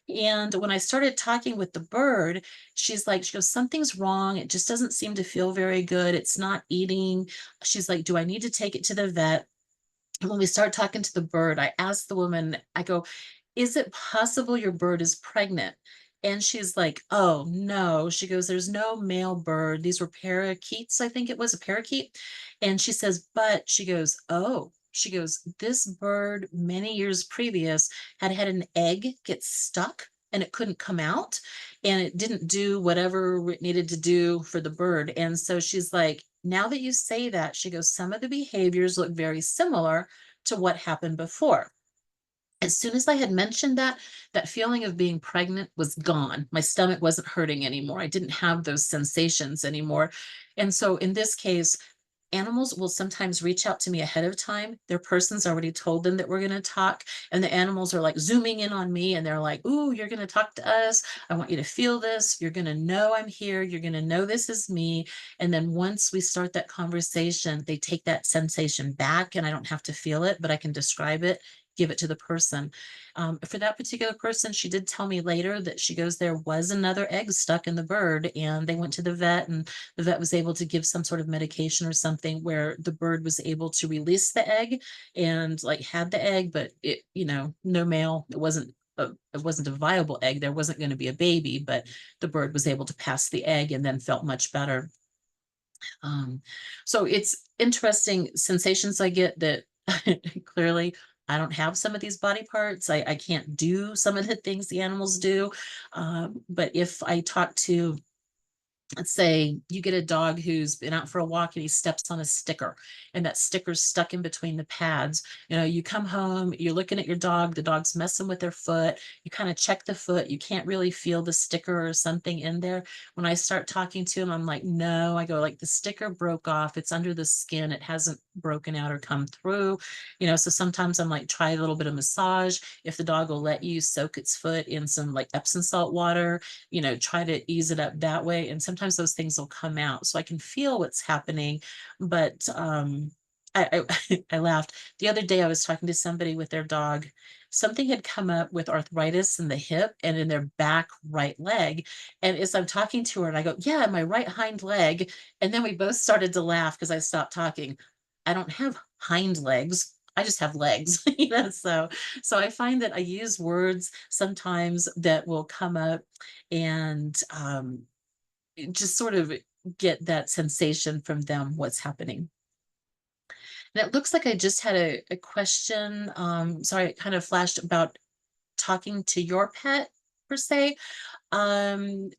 And when I started talking with the bird, she goes, something's wrong. It just doesn't seem to feel very good. It's not eating. She's like, do I need to take it to the vet? And when we start talking to the bird, I asked the woman, I go, is it possible your bird is pregnant? And she's like, oh, no. She goes, there's no male bird. These were parakeets, I think it was a parakeet. And she says, but she goes, oh, she goes, this bird many years previous had had an egg get stuck and it couldn't come out and it didn't do whatever it needed to do for the bird. And so she's like, now that you say that, she goes, some of the behaviors look very similar to what happened before. As soon as I had mentioned that, that feeling of being pregnant was gone. My stomach wasn't hurting anymore. I didn't have those sensations anymore. And so in this case, animals will sometimes reach out to me ahead of time. Their person's already told them that we're going to talk, and the animals are like zooming in on me, and they're like, "Ooh, you're going to talk to us. I want you to feel this. You're going to know I'm here. You're going to know this is me." And then once we start that conversation, they take that sensation back, and I don't have to feel it, but I can describe it, give it to the person. For that particular person, she did tell me later that she goes, there was another egg stuck in the bird, and they went to the vet, and the vet was able to give some sort of medication or something where the bird was able to release the egg and like had the egg, but it, no male, it wasn't a viable egg. There wasn't going to be a baby, but the bird was able to pass the egg and then felt much better. Um, so it's interesting sensations I get that clearly I don't have some of these body parts. I can't do some of the things the animals do. But if I talk to, let's say you get a dog who's been out for a walk and he steps on a sticker, and that sticker's stuck in between the pads. You come home, you're looking at your dog, the dog's messing with their foot, you kind of check the foot, you can't really feel the sticker or something in there. When I start talking to him, I'm like, no, I go like, the sticker broke off, it's under the skin, it hasn't broken out or come through. So sometimes I'm like, try a little bit of massage. If the dog will let you, soak its foot in some like Epsom salt water, try to ease it up that way. And sometimes those things will come out so I can feel what's happening. But I laughed. The other day I was talking to somebody with their dog. Something had come up with arthritis in the hip and in their back right leg. And as I'm talking to her, and I go, yeah, my right hind leg. And then we both started to laugh because I stopped talking. I don't have hind legs. I just have legs, so I find that I use words sometimes that will come up and just sort of get that sensation from them, what's happening. And it looks like I just had a question. Sorry, it kind of flashed about talking to your pet per se. Um,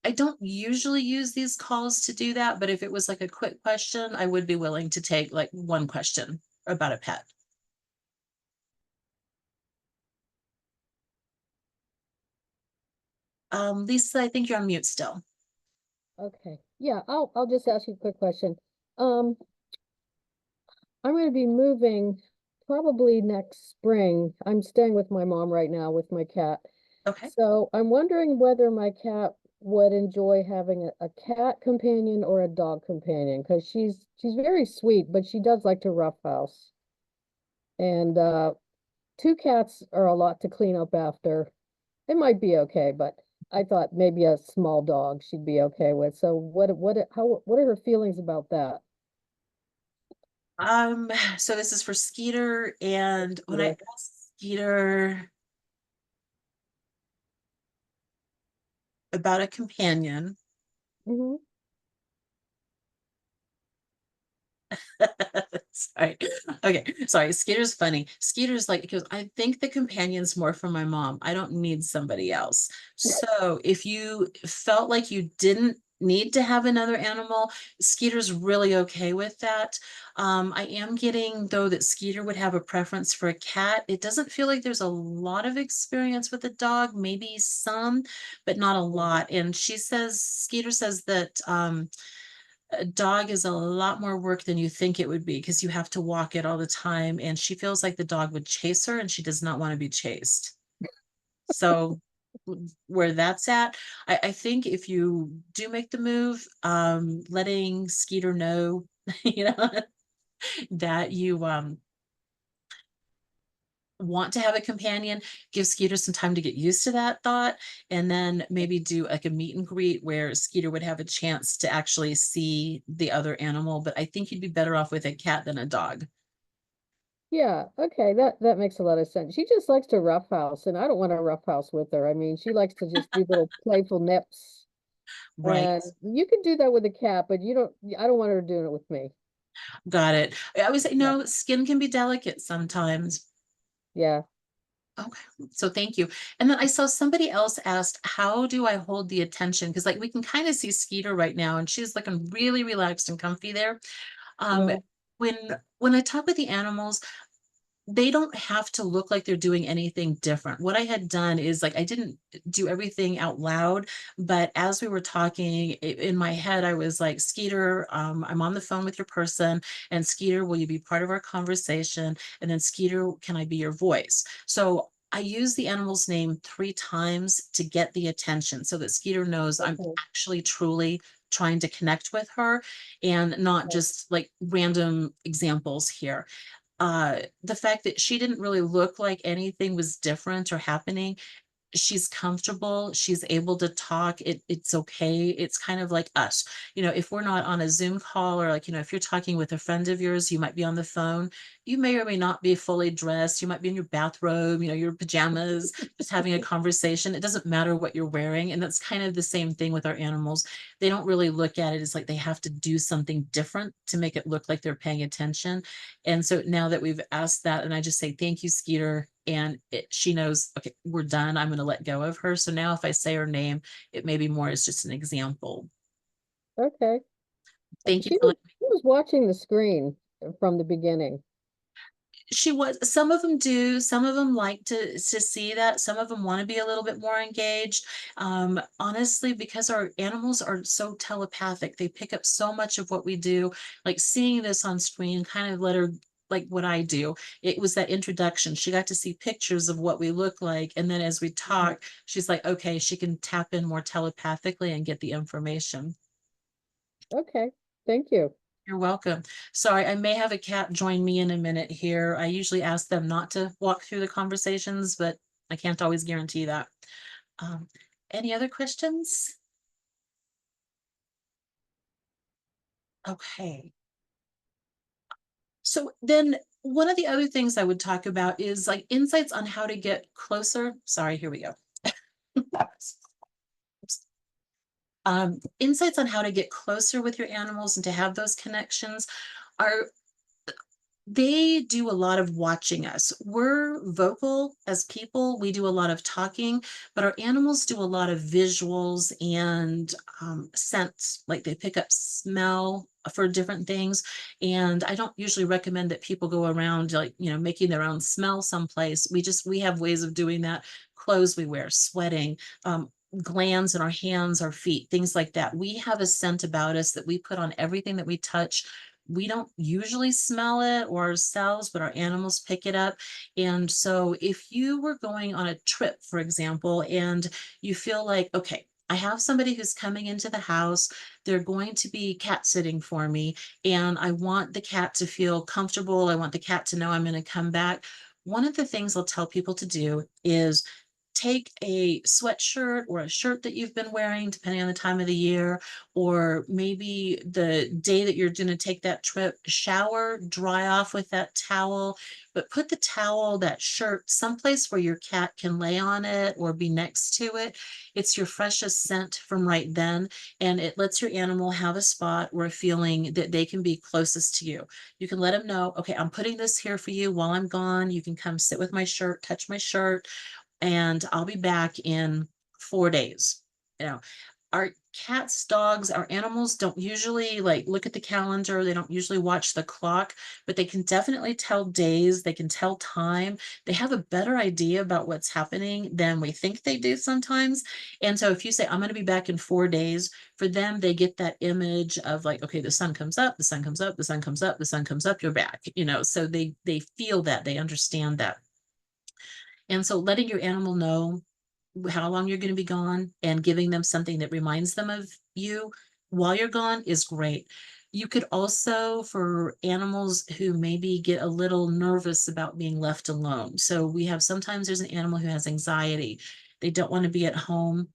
I don't usually use these calls to do that, but if it was like a quick question, I would be willing to take like one question about a pet. Lisa, I think you're on mute still. Okay. Yeah, I'll just ask you a quick question. Um, I'm going to be moving probably next spring. I'm staying with my mom right now with my cat. Okay. So I'm wondering whether my cat would enjoy having a cat companion or a dog companion because she's very sweet, but she does like to roughhouse. And two cats are a lot to clean up after. It might be okay, but I thought maybe a small dog she'd be okay with. So what are her feelings about that? So this is for Skeeter, and when I Yeah. asked Skeeter about a companion, Hmm. sorry. Okay, sorry. Skeeter's funny. Skeeter's like, because I think the companion's more for my mom. I don't need somebody else. So if you felt like you didn't need to have another animal, Skeeter's really okay with that. I am getting, though, that Skeeter would have a preference for a cat. It doesn't feel like there's a lot of experience with a dog, maybe some, but not a lot. And Skeeter says that a dog is a lot more work than you think it would be because you have to walk it all the time. And she feels like the dog would chase her, and she does not want to be chased. So where that's at, I think if you do make the move, letting Skeeter know, you know, that you want to have a companion, give Skeeter some time to get used to that thought, and then maybe do like a meet and greet where Skeeter would have a chance to actually see the other animal. But I think you'd be better off with a cat than a dog. Yeah, okay, that makes a lot of sense. She just likes to roughhouse, and I don't want to roughhouse with her. I mean, she likes to just do little playful nips, Right. and you can do that with a cat, but you don't. I don't want her doing it with me. Got it. I would say, Yeah, no, skin can be delicate sometimes. yeah. Okay, so thank you. And then I saw somebody else asked, how do I hold the attention? Because like we can kind of see Skeeter right now, and she's looking really relaxed and comfy there. Um, Uh, when I talk with the animals, they don't have to look like they're doing anything different. What I had done is like I didn't do everything out loud, but as we were talking in my head, I was like, Skeeter, I'm on the phone with your person, and Skeeter, will you be part of our conversation? And then Skeeter, can I be your voice? So I use the animal's name 3 times to get the attention so that Skeeter knows I'm Okay. actually truly trying to connect with her and not Right. just like random examples here. The fact that she didn't really look like anything was different or happening, she's comfortable, she's able to talk, it's okay. It's kind of like us. If we're not on a Zoom call or like, if you're talking with a friend of yours, you might be on the phone, you may or may not be fully dressed, you might be in your bathrobe, your pajamas, just having a conversation. It doesn't matter what you're wearing. And that's kind of the same thing with our animals. They don't really look at it as like they have to do something different to make it look like they're paying attention. And so now that we've asked that, and I just say, thank you, Skeeter. And she knows, okay, we're done. I'm going to let go of her. So now if I say her name, it may be more as just an example. Okay. Thank you She for was she was watching the screen from the beginning. She was, some of them do, some of them like to see that, some of them want to be a little bit more engaged. Honestly, because our animals are so telepathic, they pick up so much of what we do. Like seeing this on screen kind of let her, like what I do. It was that introduction. She got to see pictures of what we look like, and then as we Mhm. talk, she's like, okay, she can tap in more telepathically and get the information. Okay, thank you. You're welcome. Sorry, I may have a cat join me in a minute here. I usually ask them not to walk through the conversations, but I can't always guarantee that. Um, any other questions? Okay. So then one of the other things I would talk about is like insights on how to get closer. Sorry, here we go. Insights on how to get closer with your animals and to have those connections are they do a lot of watching us. We're vocal as people, we do a lot of talking, but our animals do a lot of visuals and scents, like they pick up smell for different things. And I don't usually recommend that people go around like, making their own smell someplace. We have ways of doing that. Clothes we wear, sweating, glands in our hands, our feet, things like that. We have a scent about us that we put on everything that we touch. We don't usually smell it or ourselves, but our animals pick it up. And so if you were going on a trip, for example, and you feel like, okay, I have somebody who's coming into the house, they're going to be cat sitting for me, and I want the cat to feel comfortable. I want the cat to know I'm going to come back. One of the things I'll tell people to do is take a sweatshirt or a shirt that you've been wearing, depending on the time of the year, or maybe the day that you're going to take that trip, shower, dry off with that towel, but put the towel, that shirt, someplace where your cat can lay on it or be next to it. It's your freshest scent from right then, and it lets your animal have a spot or a feeling that they can be closest to you. You can let them know, okay, I'm putting this here for you while I'm gone. You can come sit with my shirt, touch my shirt, and I'll be back in 4 days. You know, our cats, dogs, our animals don't usually like look at the calendar. They don't usually watch the clock, but they can definitely tell days. They can tell time. They have a better idea about what's happening than we think they do sometimes. And so if you say, I'm going to be back in 4 days, for them, they get that image of like, okay, the sun comes up, the sun comes up, the sun comes up, the sun comes up, you're back, so they feel that, they understand that. And so letting your animal know how long you're going to be gone and giving them something that reminds them of you while you're gone is great. You could also, for animals who maybe get a little nervous about being left alone. So we have sometimes there's an animal who has anxiety. They don't want to be at home.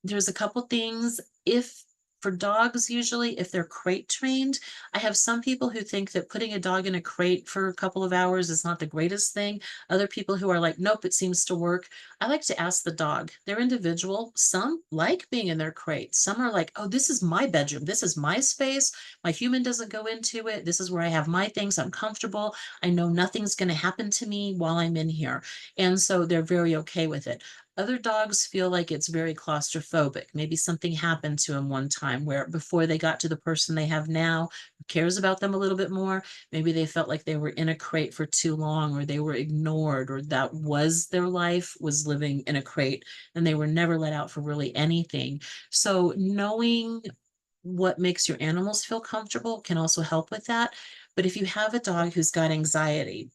There's a couple things. If for dogs, usually, if they're crate trained, I have some people who think that putting a dog in a crate for a couple of hours is not the greatest thing. Other people who are like, nope, it seems to work. I like to ask the dog. They're individual. Some like being in their crate. Some are like, oh, this is my bedroom. This is my space. My human doesn't go into it. This is where I have my things. I'm comfortable. I know nothing's going to happen to me while I'm in here. And so they're very okay with it. Other dogs feel like it's very claustrophobic. Maybe something happened to them one time where before they got to the person they have now, who cares about them a little bit more, maybe they felt like they were in a crate for too long, or they were ignored, or that was their life, was living in a crate, and they were never let out for really anything. So knowing what makes your animals feel comfortable can also help with that. But if you have a dog who's got anxiety,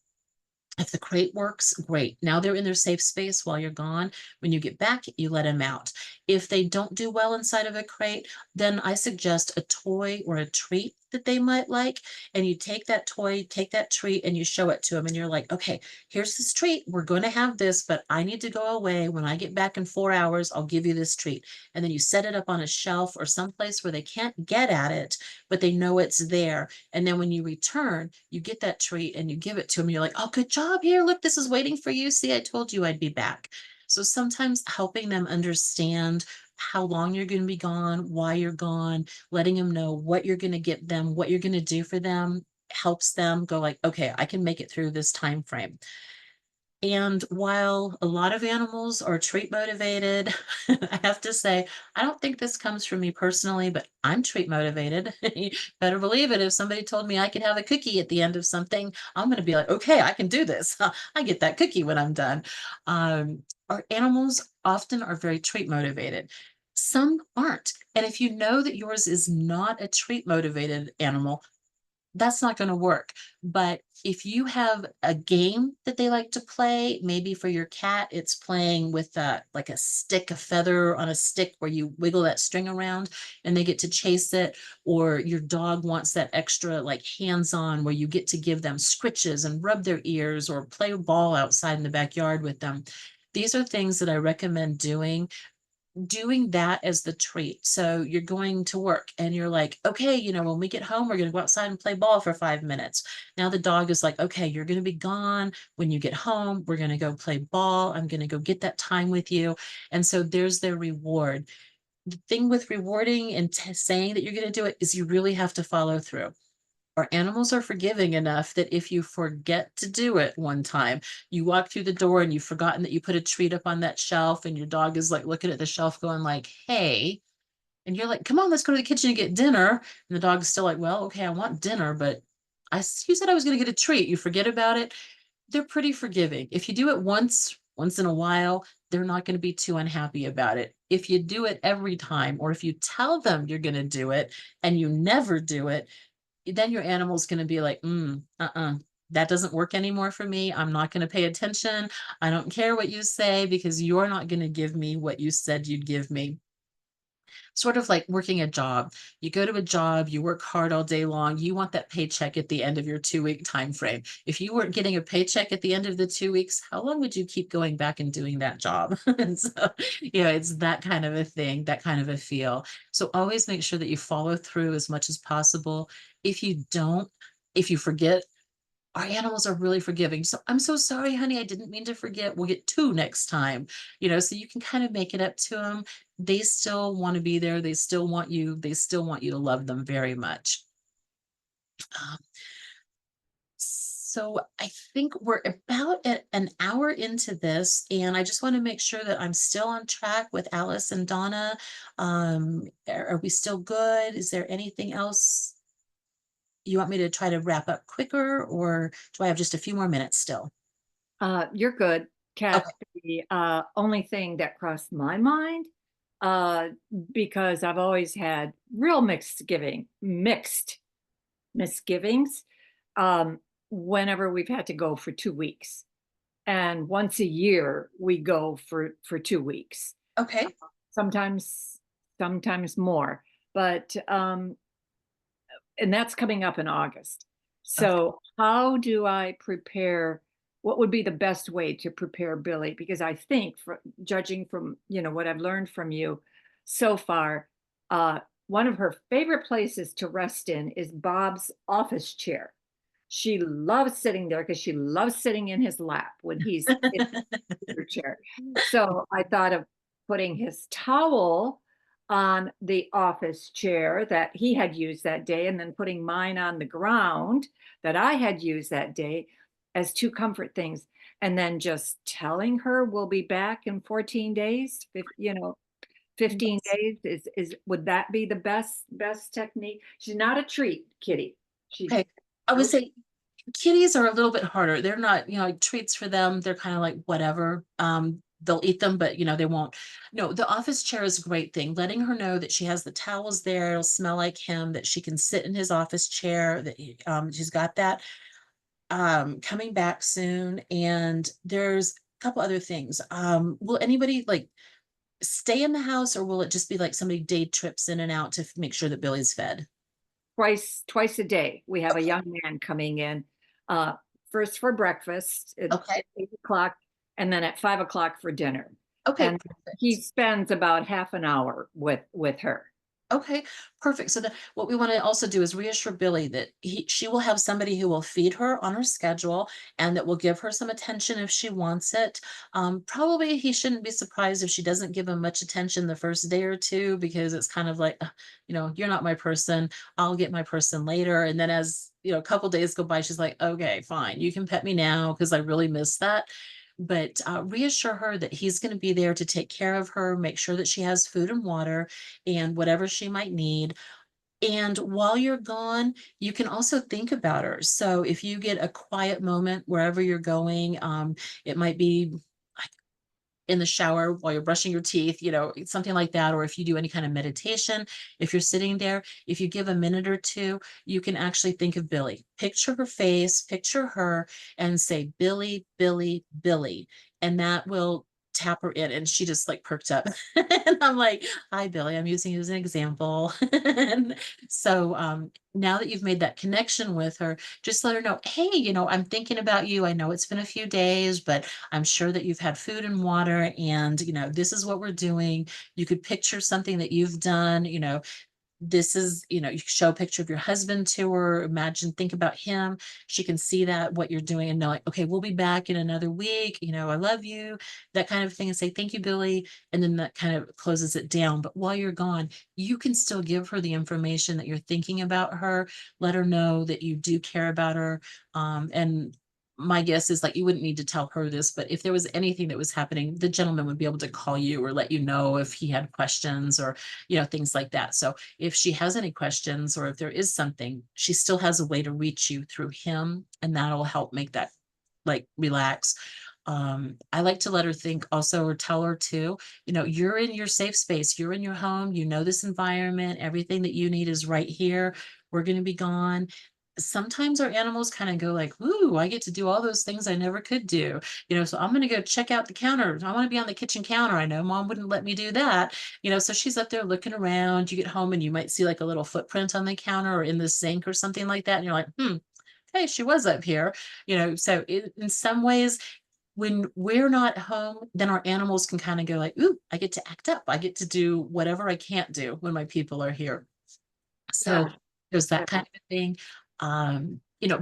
if the crate works, great. Now they're in their safe space while you're gone. When you get back, you let them out. If they don't do well inside of a crate, then I suggest a toy or a treat that they might like. And you take that toy, take that treat, and you show it to them. And you're like, okay, here's this treat. We're going to have this, but I need to go away. When I get back in 4 hours, I'll give you this treat. And then you set it up on a shelf or someplace where they can't get at it, but they know it's there. And then when you return, you get that treat and you give it to them. You're like, oh, good job. Here, look, this is waiting for you. See, I told you I'd be back. So sometimes helping them understand how long you're going to be gone, why you're gone, letting them know what you're going to get them, what you're going to do for them, helps them go like, okay, I can make it through this time frame. And while a lot of animals are treat motivated, I have to say, I don't think this comes from me personally, but I'm treat motivated. You better believe it. If somebody told me I could have a cookie at the end of something, I'm going to be like, okay, I can do this. I get that cookie when I'm done. Our animals often are very treat motivated. Some aren't. And if you know that yours is not a treat motivated animal, that's not going to work. But if you have a game that they like to play, maybe for your cat, it's playing with like a stick, a feather on a stick where you wiggle that string around and they get to chase it. Or your dog wants that extra like hands-on where you get to give them scritches and rub their ears or play ball outside in the backyard with them. These are things that I recommend doing that as the treat. So you're going to work and you're like, okay, when we get home, we're going to go outside and play ball for 5 minutes. Now the dog is like, okay, you're going to be gone. When you get home, we're going to go play ball. I'm going to go get that time with you. And so there's their reward. The thing with rewarding and saying that you're going to do it is you really have to follow through. Our animals are forgiving enough that if you forget to do it one time, you walk through the door and you've forgotten that you put a treat up on that shelf and your dog is like looking at the shelf going like, hey, and you're like, come on, let's go to the kitchen and get dinner. And the dog's still like, well, okay, I want dinner, but you said I was going to get a treat. You forget about it. They're pretty forgiving. If you do it once in a while, they're not going to be too unhappy about it. If you do it every time, or if you tell them you're going to do it and you never do it, then your animal's going to be like, that doesn't work anymore for me. I'm not going to pay attention. I don't care what you say because you're not going to give me what you said you'd give me. Sort of like working a job. You go to a job, you work hard all day long, you want that paycheck at the end of your 2-week time frame. If you weren't getting a paycheck at the end of the 2 weeks, how long would you keep going back and doing that job? And so, it's that kind of a thing, that kind of a feel. So always make sure that you follow through as much as possible. If you don't, if you forget, our animals are really forgiving. So I'm so sorry, honey. I didn't mean to forget. We'll get two next time. So you can kind of make it up to them. They still want to be there. They still want you. They still want you to love them very much. Um, so I think we're about at an hour into this, and I just want to make sure that I'm still on track with Alice and Donna. Are we still good? Is there anything else you want me to try to wrap up quicker, or do I have just a few more minutes still? You're good, Kat. Okay. The only thing that crossed my mind, uh, because I've always had real mixed misgivings, whenever we've had to go for 2 weeks. And once a year we go for 2 weeks. Okay. Sometimes more. But and that's coming up in August. Okay. So how do I prepare? What would be the best way to prepare Billy? Because I think, judging from what I've learned from you so far, one of her favorite places to rest in is Bob's office chair. She loves sitting there because she loves sitting in his lap when he's in her chair. So I thought of putting his towel on the office chair that he had used that day, and then putting mine on the ground that I had used that day as two comfort things. and then just telling her we'll be back in 14 days, 15 Yes. days would that be the best technique? She's not a treat kitty. She's Okay. I would say kitties are a little bit harder. They're not, like treats for them. They're kind of like whatever. They'll eat them, but they won't. No, the office chair is a great thing. Letting her know that she has the towels there. It'll smell like him, that she can sit in his office chair, that she's got that. Coming back soon. And there's a couple other things. Will anybody like stay in the house, or will it just be like somebody day trips in and out to make sure that Billy's fed? twice a day. We have a Okay. young man coming in, uh, first for breakfast at Okay. 8 o'clock, and then at 5 o'clock for dinner. Okay. And he Perfect. spends about half an hour with her. Okay, perfect. So what we want to also do is reassure Billy that she will have somebody who will feed her on her schedule and that will give her some attention if she wants it. Probably he shouldn't be surprised if she doesn't give him much attention the first day or two, because it's kind of like, you're not my person. I'll get my person later. And then as a couple days go by, she's like, okay, fine, you can pet me now because I really miss that. But reassure her that he's going to be there to take care of her, make sure that she has food and water and whatever she might need. And while you're gone, you can also think about her. So if you get a quiet moment wherever you're going, it might be in the shower while you're brushing your teeth, something like that. Or if you do any kind of meditation, if you're sitting there, if you give a minute or two, you can actually think of Billy. Picture her face, picture her, and say, Billy, Billy, Billy. And that will tap her in. And she just like perked up. And I'm like, hi, Billy, I'm using you as an example. And so now that you've made that connection with her, just let her know, hey, I'm thinking about you. I know it's been a few days, but I'm sure that you've had food and water, and this is what we're doing. You could picture something that you've done. This is, you can show a picture of your husband to her. Imagine, think about him. She can see that what you're doing and know, like, okay, we'll be back in another week. I love you, that kind of thing, and say, thank you, Billy. And then that kind of closes it down. But while you're gone, you can still give her the information that you're thinking about her. Let her know that you do care about her. And my guess is, like, you wouldn't need to tell her this, but if there was anything that was happening, the gentleman would be able to call you or let you know if he had questions or, things like that. So if she has any questions, or if there is something, she still has a way to reach you through him, and that'll help make that like relax. I like to let her think also, or tell her too, you're in your safe space, you're in your home, this environment, everything that you need is right here. We're going to be gone. Sometimes our animals kind of go like, ooh, I get to do all those things I never could do. So I'm going to go check out the counter. I want to be on the kitchen counter. I know mom wouldn't let me do that. So she's up there looking around. You get home and you might see like a little footprint on the counter or in the sink or something like that. And you're like, hey, she was up here. So in some ways, when we're not home, then our animals can kind of go like, ooh, I get to act up. I get to do whatever I can't do when my people are here. So Yeah. there's that kind of thing.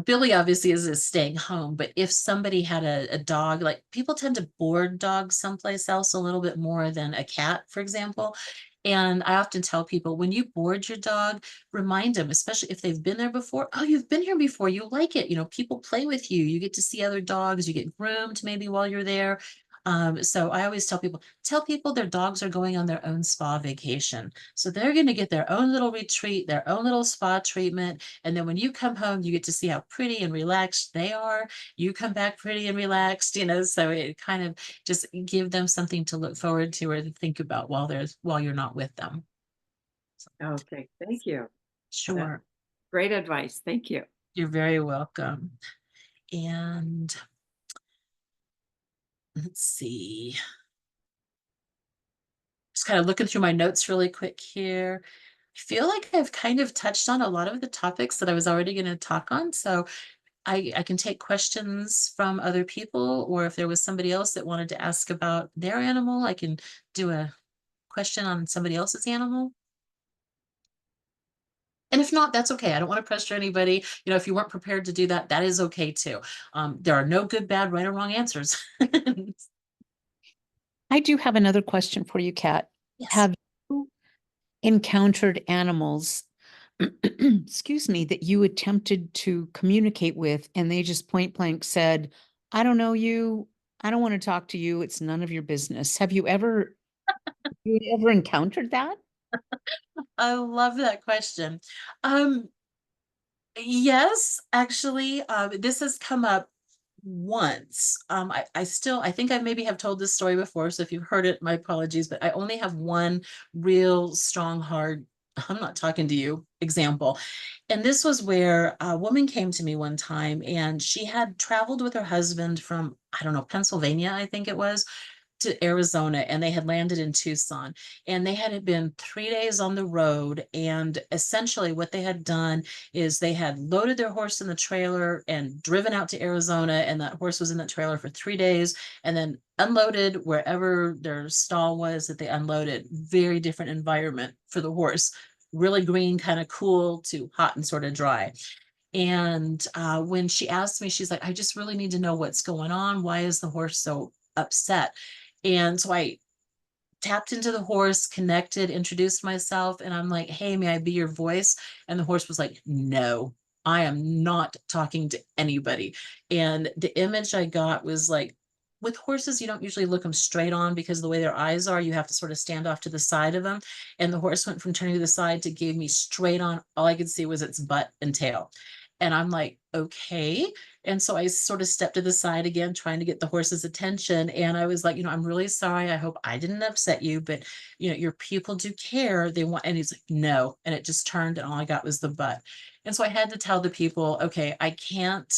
Billy obviously is staying home, but if somebody had a dog, like people tend to board dogs someplace else a little bit more than a cat, for example. And I often tell people, when you board your dog, remind them, especially if they've been there before, oh, you've been here before, you like it. People play with you. You get to see other dogs. You get groomed maybe while you're there. So I always tell people their dogs are going on their own spa vacation. So they're going to get their own little retreat, their own little spa treatment. And then when you come home, you get to see how pretty and relaxed they are. You come back pretty and relaxed, so it kind of just give them something to look forward to or to think about while you're not with them. Okay, thank you. That's Sure. great advice. Thank you. You're very welcome. And let's see. Just kind of looking through my notes really quick here. I feel like I've kind of touched on a lot of the topics that I was already going to talk on. So I can take questions from other people, or if there was somebody else that wanted to ask about their animal, I can do a question on somebody else's animal. And if not, that's okay. I don't want to pressure anybody. If you weren't prepared to do that, that is okay too. There are no good, bad, right or wrong answers. I do have another question for you, Kat. Yes. Have you encountered animals, excuse me, that you attempted to communicate with and they just point blank said, I don't know you. I don't want to talk to you. It's none of your business. You ever encountered that? I love that question. Um, yes, actually, this has come up once. I think I maybe have told this story before, so if you've heard it, my apologies, but I only have one real strong, hard, I'm not talking to you example. And this was where a woman came to me one time and she had traveled with her husband from, I don't know, Pennsylvania, I think it was, to Arizona, and they had landed in Tucson, and they had been 3 days on the road. And essentially what they had done is they had loaded their horse in the trailer and driven out to Arizona, and that horse was in that trailer for 3 days, and then unloaded wherever their stall was that they unloaded. Very different environment for the horse, really green, kind of cool to hot and sort of dry. And when she asked me, she's like, I just really need to know what's going on. Why is the horse so upset? And so I tapped into the horse, connected, introduced myself, and I'm like, hey, may I be your voice? And the horse was like, no, I am not talking to anybody. And the image I got was like, with horses, you don't usually look them straight on because the way their eyes are, you have to sort of stand off to the side of them. And the horse went from turning to the side to give me straight on. All I could see was its butt and tail. And I'm like, okay. And so I sort of stepped to the side again, trying to get the horse's attention. And I was like, I'm really sorry. I hope I didn't upset you, but your people do care. They want, and he's like, no. And it just turned and all I got was the butt. And so I had to tell the people, okay, I can't,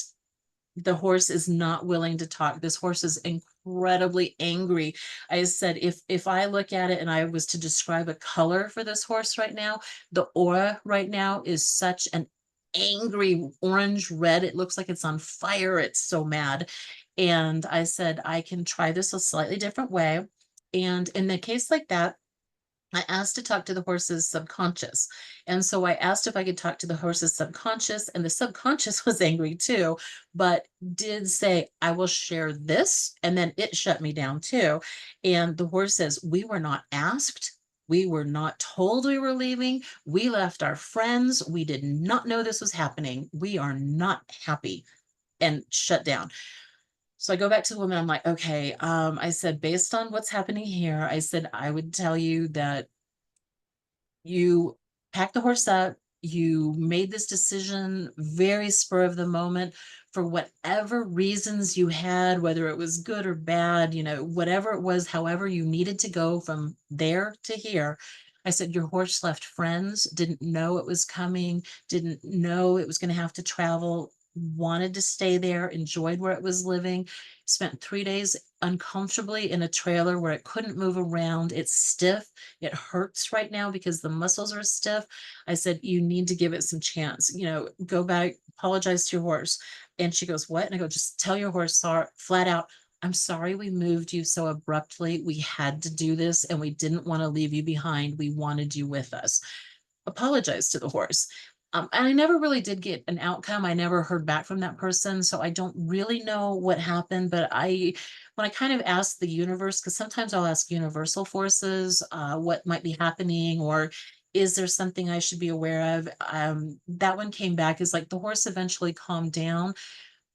the horse is not willing to talk. This horse is incredibly angry. I said, if I look at it and I was to describe a color for this horse right now, the aura right now is such an angry orange red. It looks like it's on fire. It's so mad. And I said, I can try this a slightly different way. And in the case like that, I asked to talk to the horse's subconscious. And so I asked if I could talk to the horse's subconscious, and the subconscious was angry too, but did say, I will share this. And then it shut me down too. And the horse says, we were not asked. We were not told we were leaving. We left our friends. We did not know this was happening. We are not happy, and shut down. So I go back to the woman. I'm like, okay, I said, based on what's happening here, I said, I would tell you that you packed the horse up, you made this decision very spur of the moment for whatever reasons you had, whether it was good or bad, whatever it was, however you needed to go from there to here. I said, your horse left friends, didn't know it was coming, didn't know it was going to have to travel, wanted to stay there, enjoyed where it was living, spent 3 days uncomfortably in a trailer where it couldn't move around. It's stiff. It hurts right now because the muscles are stiff. I said, you need to give it some chance, go back, apologize to your horse. And she goes, what? And I go, just tell your horse, sorry, flat out, I'm sorry we moved you so abruptly. We had to do this and we didn't want to leave you behind. We wanted you with us. Apologize to the horse. And I never really did get an outcome. I never heard back from that person. So I don't really know what happened. But when I kind of asked the universe, because sometimes I'll ask universal forces what might be happening, or is there something I should be aware of? That one came back as like the horse eventually calmed down,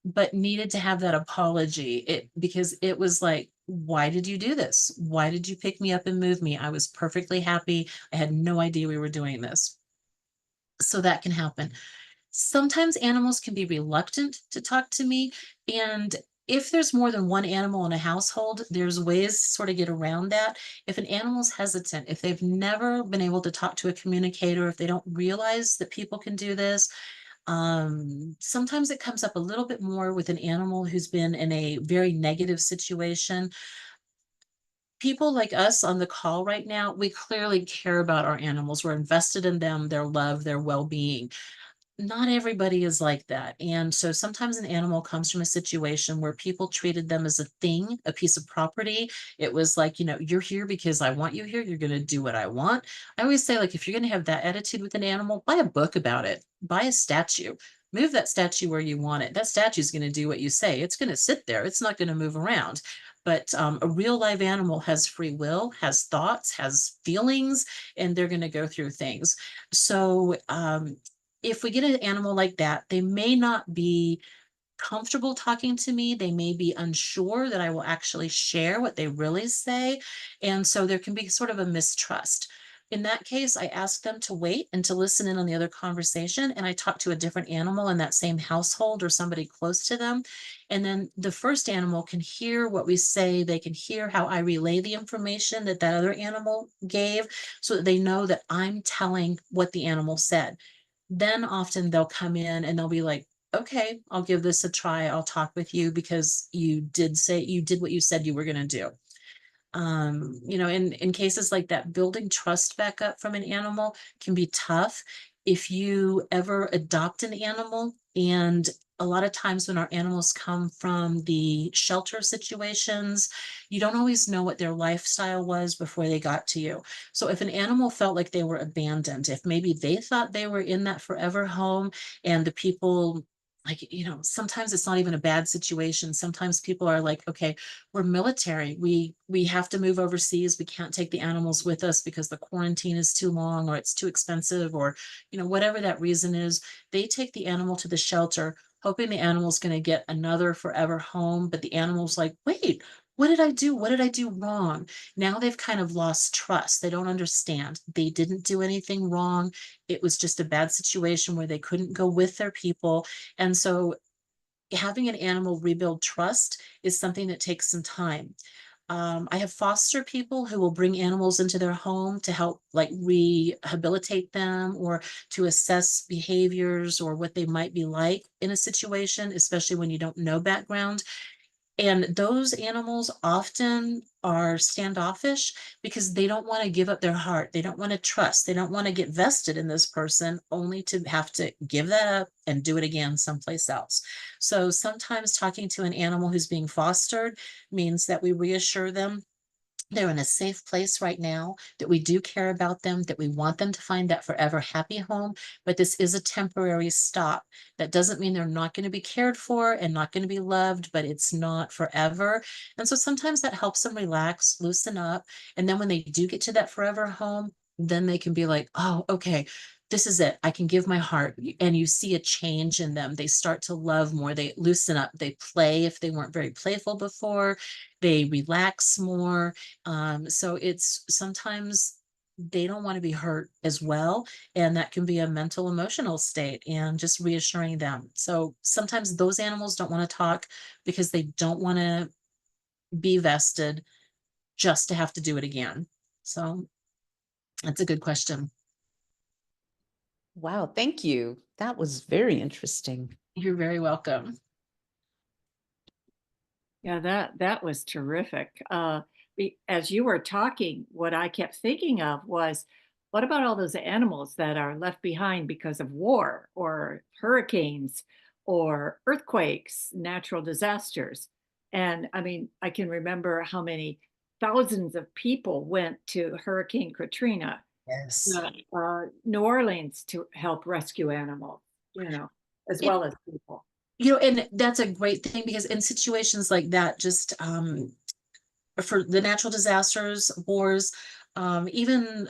but needed to have that apology. Because it was like, why did you do this? Why did you pick me up and move me? I was perfectly happy. I had no idea we were doing this. So that can happen. Sometimes animals can be reluctant to talk to me. And if there's more than one animal in a household, there's ways to sort of get around that. If an animal's hesitant, if they've never been able to talk to a communicator, if they don't realize that people can do this, sometimes it comes up a little bit more with an animal who's been in a very negative situation. People like us on the call right now, we clearly care about our animals. We're invested in them, their love, their well-being. Not everybody is like that. And so sometimes an animal comes from a situation where people treated them as a thing, a piece of property. It was like, you're here because I want you here. You're going to do what I want. I always say, like, if you're going to have that attitude with an animal, buy a book about it, buy a statue, move that statue where you want it. That statue is going to do what you say. It's going to sit there. It's not going to move around. But a real live animal has free will, has thoughts, has feelings, and they're going to go through things. So if we get an animal like that, they may not be comfortable talking to me. They may be unsure that I will actually share what they really say. And so there can be sort of a mistrust. In that case, I ask them to wait and to listen in on the other conversation. And I talk to a different animal in that same household or somebody close to them. And then the first animal can hear what we say. They can hear how I relay the information that that other animal gave so that they know that I'm telling what the animal said. Then often they'll come in and they'll be like, okay, I'll give this a try. I'll talk with you because you did what you said you were going to do. In cases like that, building trust back up from an animal can be tough. If you ever adopt an animal, and a lot of times when our animals come from the shelter situations, you don't always know what their lifestyle was before they got to you. So if an animal felt like they were abandoned, if maybe they thought they were in that forever home and the people, sometimes it's not even a bad situation. Sometimes people are like, okay, we're military. We have to move overseas. We can't take the animals with us because the quarantine is too long or it's too expensive or, whatever that reason is. They take the animal to the shelter, hoping the animal's going to get another forever home. But the animal's like, wait, what did I do? What did I do wrong? Now they've kind of lost trust. They don't understand. They didn't do anything wrong. It was just a bad situation where they couldn't go with their people. And so having an animal rebuild trust is something that takes some time. I have foster people who will bring animals into their home to help like rehabilitate them or to assess behaviors or what they might be like in a situation, especially when you don't know background. And those animals often are standoffish because they don't want to give up their heart. They don't want to trust. They don't want to get vested in this person only to have to give that up and do it again someplace else. So sometimes talking to an animal who's being fostered means that we reassure them they're in a safe place right now, that we do care about them, that we want them to find that forever happy home. But this is a temporary stop. That doesn't mean they're not going to be cared for and not going to be loved, but it's not forever. And so sometimes that helps them relax, loosen up. And then when they do get to that forever home, then they can be like, oh, okay, this is it. I can give my heart. And you see a change in them. They start to love more. They loosen up. They play if they weren't very playful before. They relax more. So it's sometimes they don't want to be hurt as well. And that can be a mental, emotional state and just reassuring them. So sometimes those animals don't want to talk because they don't want to be vested just to have to do it again. So that's a good question. Wow, thank you. That was very interesting. You're very welcome. Yeah, that was terrific. As you were talking, what I kept thinking of was, what about all those animals that are left behind because of war or hurricanes or earthquakes, natural disasters? And I mean, I can remember how many thousands of people went to Hurricane Katrina, Yes. New Orleans to help rescue animals, as It, well as people. and that's a great thing because in situations like that, just for the natural disasters, wars, even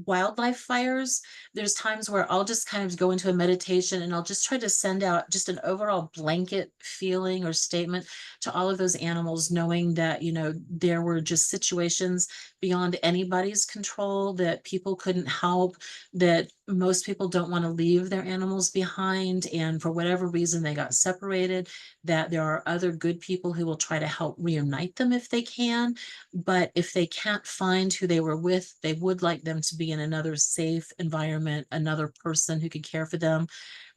wildlife fires, there's times where I'll just kind of go into a meditation and I'll just try to send out just an overall blanket feeling or statement to all of those animals, knowing that, there were just situations beyond anybody's control that people couldn't help, that most people don't want to leave their animals behind. And for whatever reason, they got separated, that there are other good people who will try to help reunite them if they can. But if they can't find who they were with, they would like them to be in another safe environment, another person who could care for them.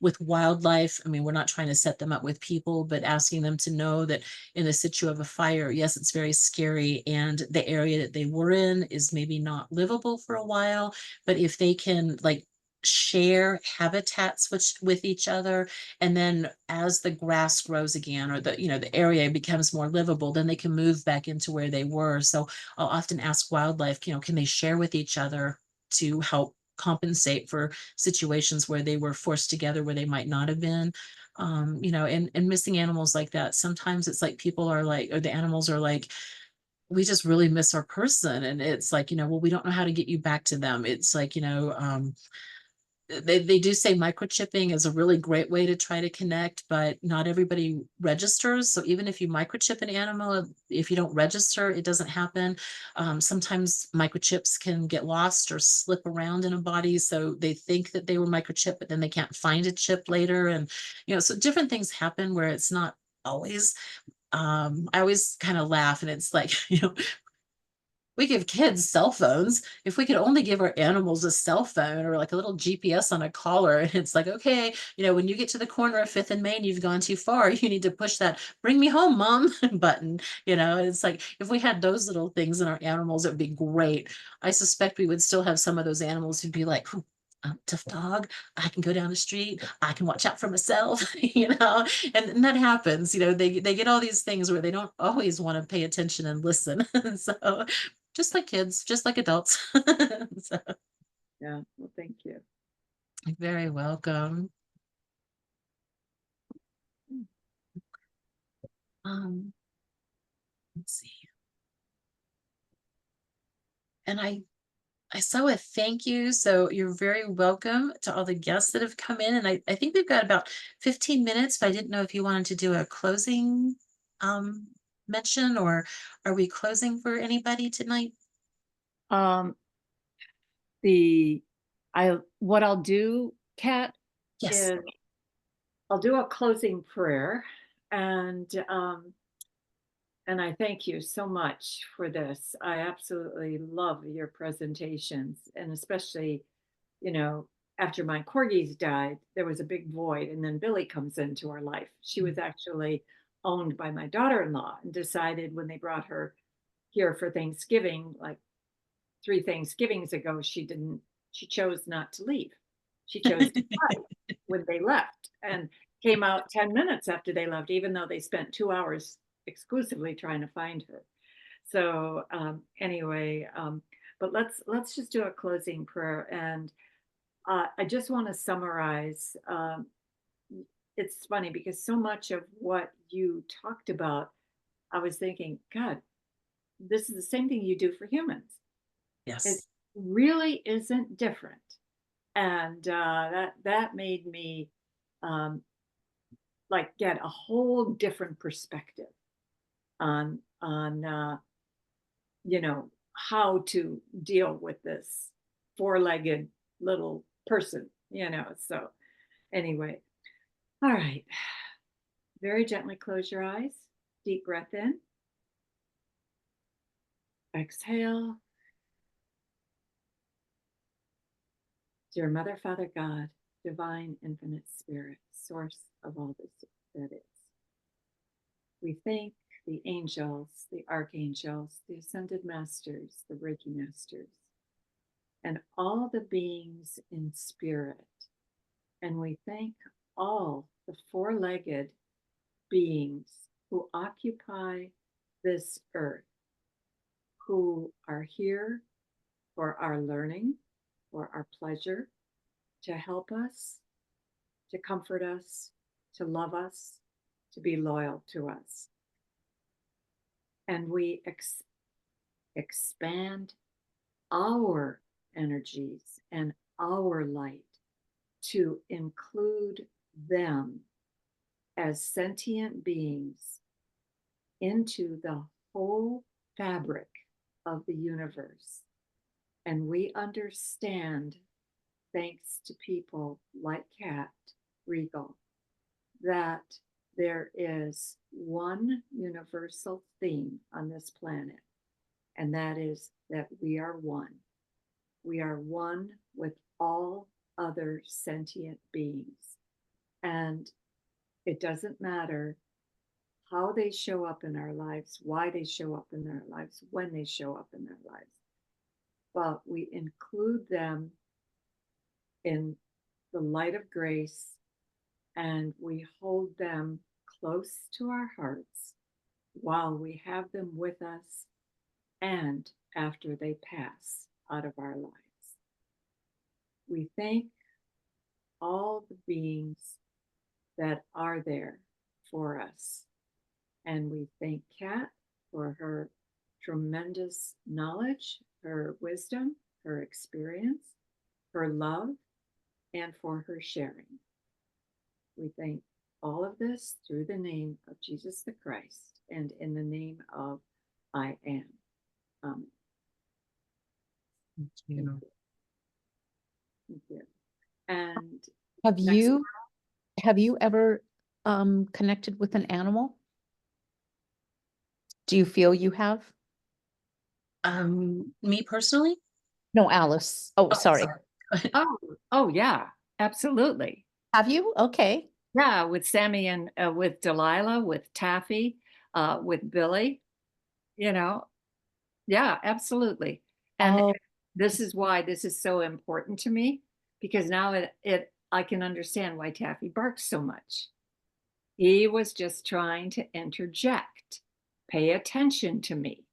With wildlife, I mean, we're not trying to set them up with people, but asking them to know that in the situ of a fire, yes, it's very scary. And the area that they were in is maybe not livable for a while. But if they can like share habitats with each other, and then as the grass grows again or the area becomes more livable, then they can move back into where they were. So I'll often ask wildlife, can they share with each other to help compensate for situations where they were forced together where they might not have been. And missing animals like that, sometimes it's like people are like, or the animals are like, we just really miss our person. And it's like, well, we don't know how to get you back to them. It's like, they do say microchipping is a really great way to try to connect, but not everybody registers. So even if you microchip an animal, if you don't register, it doesn't happen. Sometimes microchips can get lost or slip around in a body. So they think that they were microchipped, but then they can't find a chip later. And, so different things happen where it's not always. I always kind of laugh and it's like, we give kids cell phones. If we could only give our animals a cell phone or like a little GPS on a collar, and it's like, okay, when you get to the corner of Fifth and Main, you've gone too far. You need to push that "Bring me home, mom" button. It's like if we had those little things in our animals, it would be great. I suspect we would still have some of those animals who'd be like, tough dog. I can go down the street. I can watch out for myself, and that happens. They get all these things where they don't always want to pay attention and listen. So just like kids, just like adults. So, Yeah, well, thank you. you're very welcome. Let's see. And I saw a thank you. So you're very welcome to all the guests that have come in. And I think we've got about 15 minutes, but I didn't know if you wanted to do a closing mention, or are we closing for anybody tonight? Um, what I'll do, Kat, Yes. is I'll do a closing prayer, and I thank you so much for this. I absolutely love your presentations, and especially, you know, after my corgis died, there was a big void, and then Billy comes into our life. She was actually owned by my daughter-in-law, and decided when they brought her here for Thanksgiving, like 3 Thanksgivings ago, she chose not to leave. She chose to fight when they left, and came out 10 minutes after they left, even though they spent 2 hours exclusively trying to find her. So, anyway, but let's just do a closing prayer, and, I just wanna summarize, it's funny because so much of what you talked about, I was thinking, "God, this is the same thing you do for humans." It Yes. really isn't different. And that made me um, like get a whole different perspective on how to deal with this four-legged little person. So anyway, all right, very gently close your eyes, deep breath in, exhale. Dear Mother, Father, God, divine, infinite spirit, source of all that is. We thank the angels, the archangels, the ascended masters, the Reiki masters, and all the beings in spirit. And we thank all the four-legged beings who occupy this earth, who are here for our learning, for our pleasure, to help us, to comfort us, to love us, to be loyal to us. And we expand our energies and our light to include them as sentient beings into the whole fabric of the universe. And we understand, thanks to people like Kat Riegel, that there is one universal theme on this planet, and that is that we are one. We are one with all other sentient beings. And it doesn't matter how they show up in our lives, why they show up in our lives, when they show up in their lives, but we include them in the light of grace, and we hold them close to our hearts while we have them with us and after they pass out of our lives. We thank all the beings that are there for us. And we thank Kat for her tremendous knowledge, her wisdom, her experience, her love, and for her sharing. We thank all of this through the name of Jesus the Christ and in the name of I am. Thank you. Thank you. And Have next, you ever connected with an animal? Do you feel you have? Me personally? No, Alice. Oh, Oh, sorry. sorry. oh yeah, absolutely. Have you? Okay. Yeah, with Sammy and with Delilah, with Taffy, with Billy, you know, yeah, absolutely. And Oh, this is why this is so important to me, because now it I can understand why Taffy barks so much. He was just trying to interject, pay attention to me.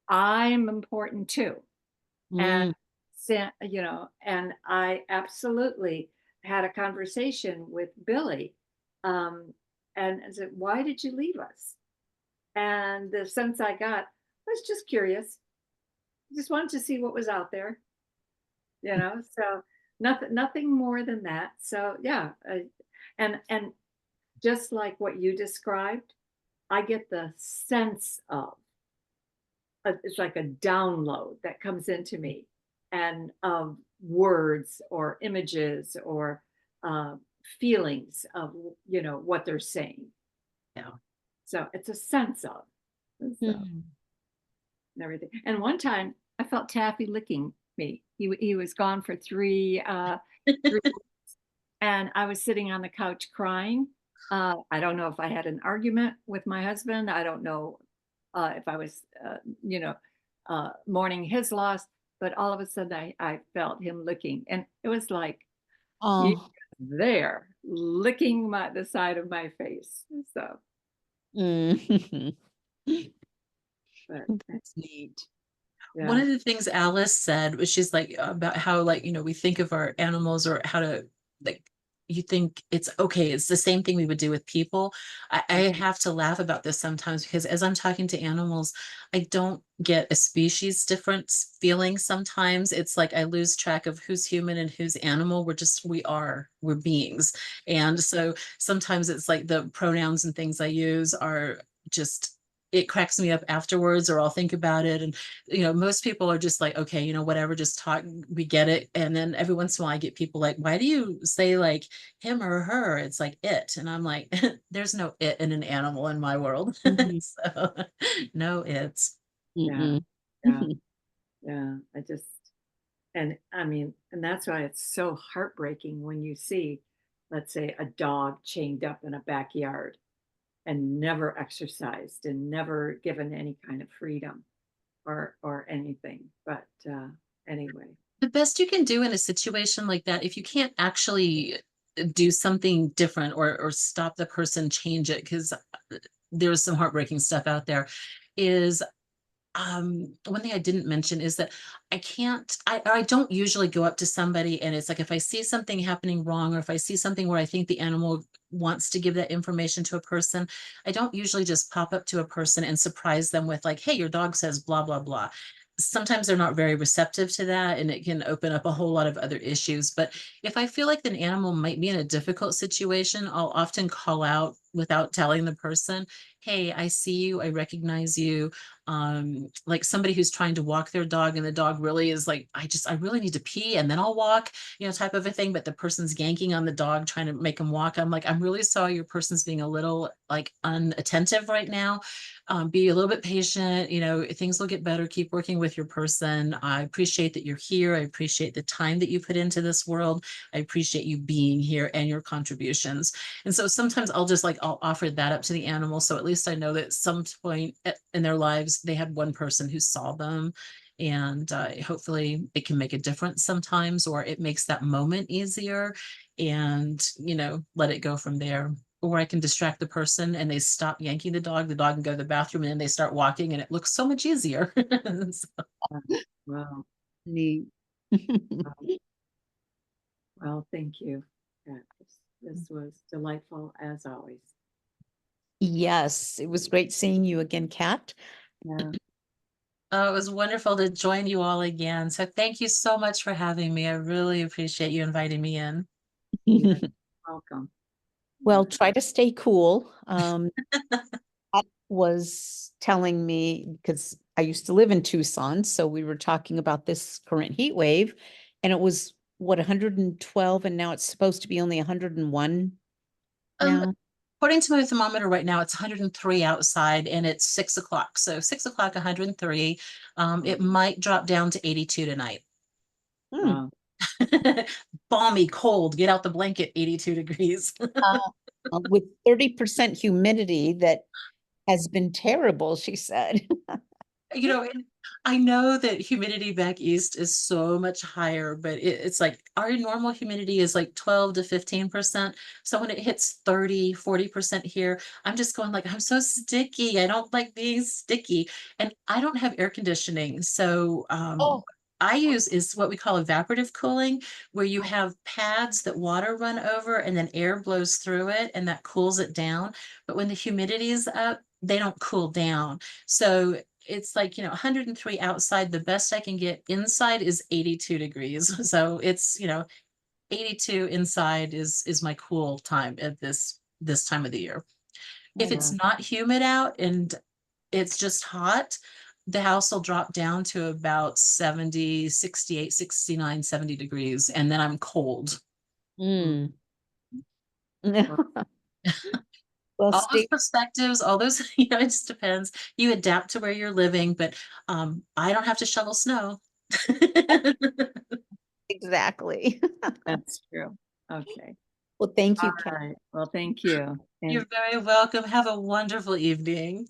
I'm important too. And mm, and I absolutely had a conversation with Billy, and I said, "Why did you leave us?" And the sense I got was just curious, just wanted to see what was out there, So nothing more than that. So yeah, and just like what you described, I get the sense of it's like a download that comes into me and of words or images or uh, feelings of what they're saying. Yeah. So it's a sense of and so mm. and everything. And one time I felt Taffy licking me. He was gone for three weeks, and I was sitting on the couch crying. I don't know if I had an argument with my husband. I don't know if I was, mourning his loss. But all of a sudden, I felt him licking, and it was like he Oh, was there licking the side of my face. So, mm. but That's neat. One yeah, of the things Alice said was she's like about how like, we think of our animals or how to like you think it's okay. It's the same thing we would do with people. I have to laugh about this sometimes because as I'm talking to animals, I don't get a species difference feeling sometimes. It's like I lose track of who's human and who's animal. We're beings. And so sometimes it's like the pronouns and things I use are just it cracks me up afterwards or I'll think about it and most people are just like, okay, whatever, just talk, we get it. And then every once in a while I get people like, why do you say like him or her? It's like it. And I'm like, there's no it in an animal in my world. Mhm. So no it's. yeah, Mm-mm. yeah, yeah. I just And I mean, and that's why it's so heartbreaking when you see, let's say, a dog chained up in a backyard and never exercised and never given any kind of freedom or anything. But anyway, The best you can do in a situation like that, if you can't actually do something different or stop the person, change it, because there's some heartbreaking stuff out there, is one thing I didn't mention is that I don't usually go up to somebody and it's like if I see something happening wrong or if I see something where I think the animal wants to give that information to a person, I don't usually just pop up to a person and surprise them with like, hey, your dog says blah blah blah. Sometimes they're not very receptive to that and it can open up a whole lot of other issues. But if I feel like an animal might be in a difficult situation, I'll often call out without telling the person, hey, I see you, I recognize you. Like somebody who's trying to walk their dog and the dog really is like, I really need to pee and then I'll walk, type of a thing, but the person's yanking on the dog trying to make them walk. I'm like, I'm really sorry your person's being a little like unattentive right now. Be a little bit patient, things will get better. Keep working with your person. I appreciate that you're here. I appreciate the time that you put into this world. I appreciate you being here and your contributions. And so sometimes I'll offer that up to the animal. So at least I know that at some point in their lives, they had one person who saw them. And hopefully it can make a difference sometimes, or it makes that moment easier and, let it go from there. Or I can distract the person and they stop yanking the dog can go to the bathroom and then they start walking and it looks so much easier. So, well, Neat. well, thank you. Yeah, this was delightful as always. Yes, it was great seeing you again, Kat. Yeah. Oh, it was wonderful to join you all again. So thank you so much for having me. I really appreciate you inviting me in. You're welcome. Well, try to stay cool. Pat was telling me, because I used to live in Tucson, so we were talking about this current heat wave, and it was what, 112, and now it's supposed to be only 101 Um, now. According to my thermometer right now, it's 103 outside and it's 6 o'clock. So 6 o'clock, 103. It might drop down to 82 tonight. Hmm. Balmy, cold, get out the blanket, 82 degrees. With 30% humidity that has been terrible, she said. And I know that humidity back east is so much higher, but it's like our normal humidity is like 12 to 15%. So when it hits 30, 40% here, I'm just going like, I'm so sticky. I don't like being sticky. And I don't have air conditioning. So Oh, I use is what we call evaporative cooling, where you have pads that water run over and then air blows through it and that cools it down. But when the humidity is up, they don't cool down. So it's like, 103 outside. The best I can get inside is 82 degrees. So it's, 82 inside is my cool time at this time of the year. If Yeah. it's not humid out and it's just hot, the house will drop down to about 70, 68, 69, 70 degrees, and then I'm cold. mm. Well, Well, All those stay perspectives, all those, it just depends. You adapt to where you're living, but I don't have to shovel snow. exactly. that's true. Okay. Well, thank All you, Kat. right. Well, thank you. And You're very welcome. Have a wonderful evening.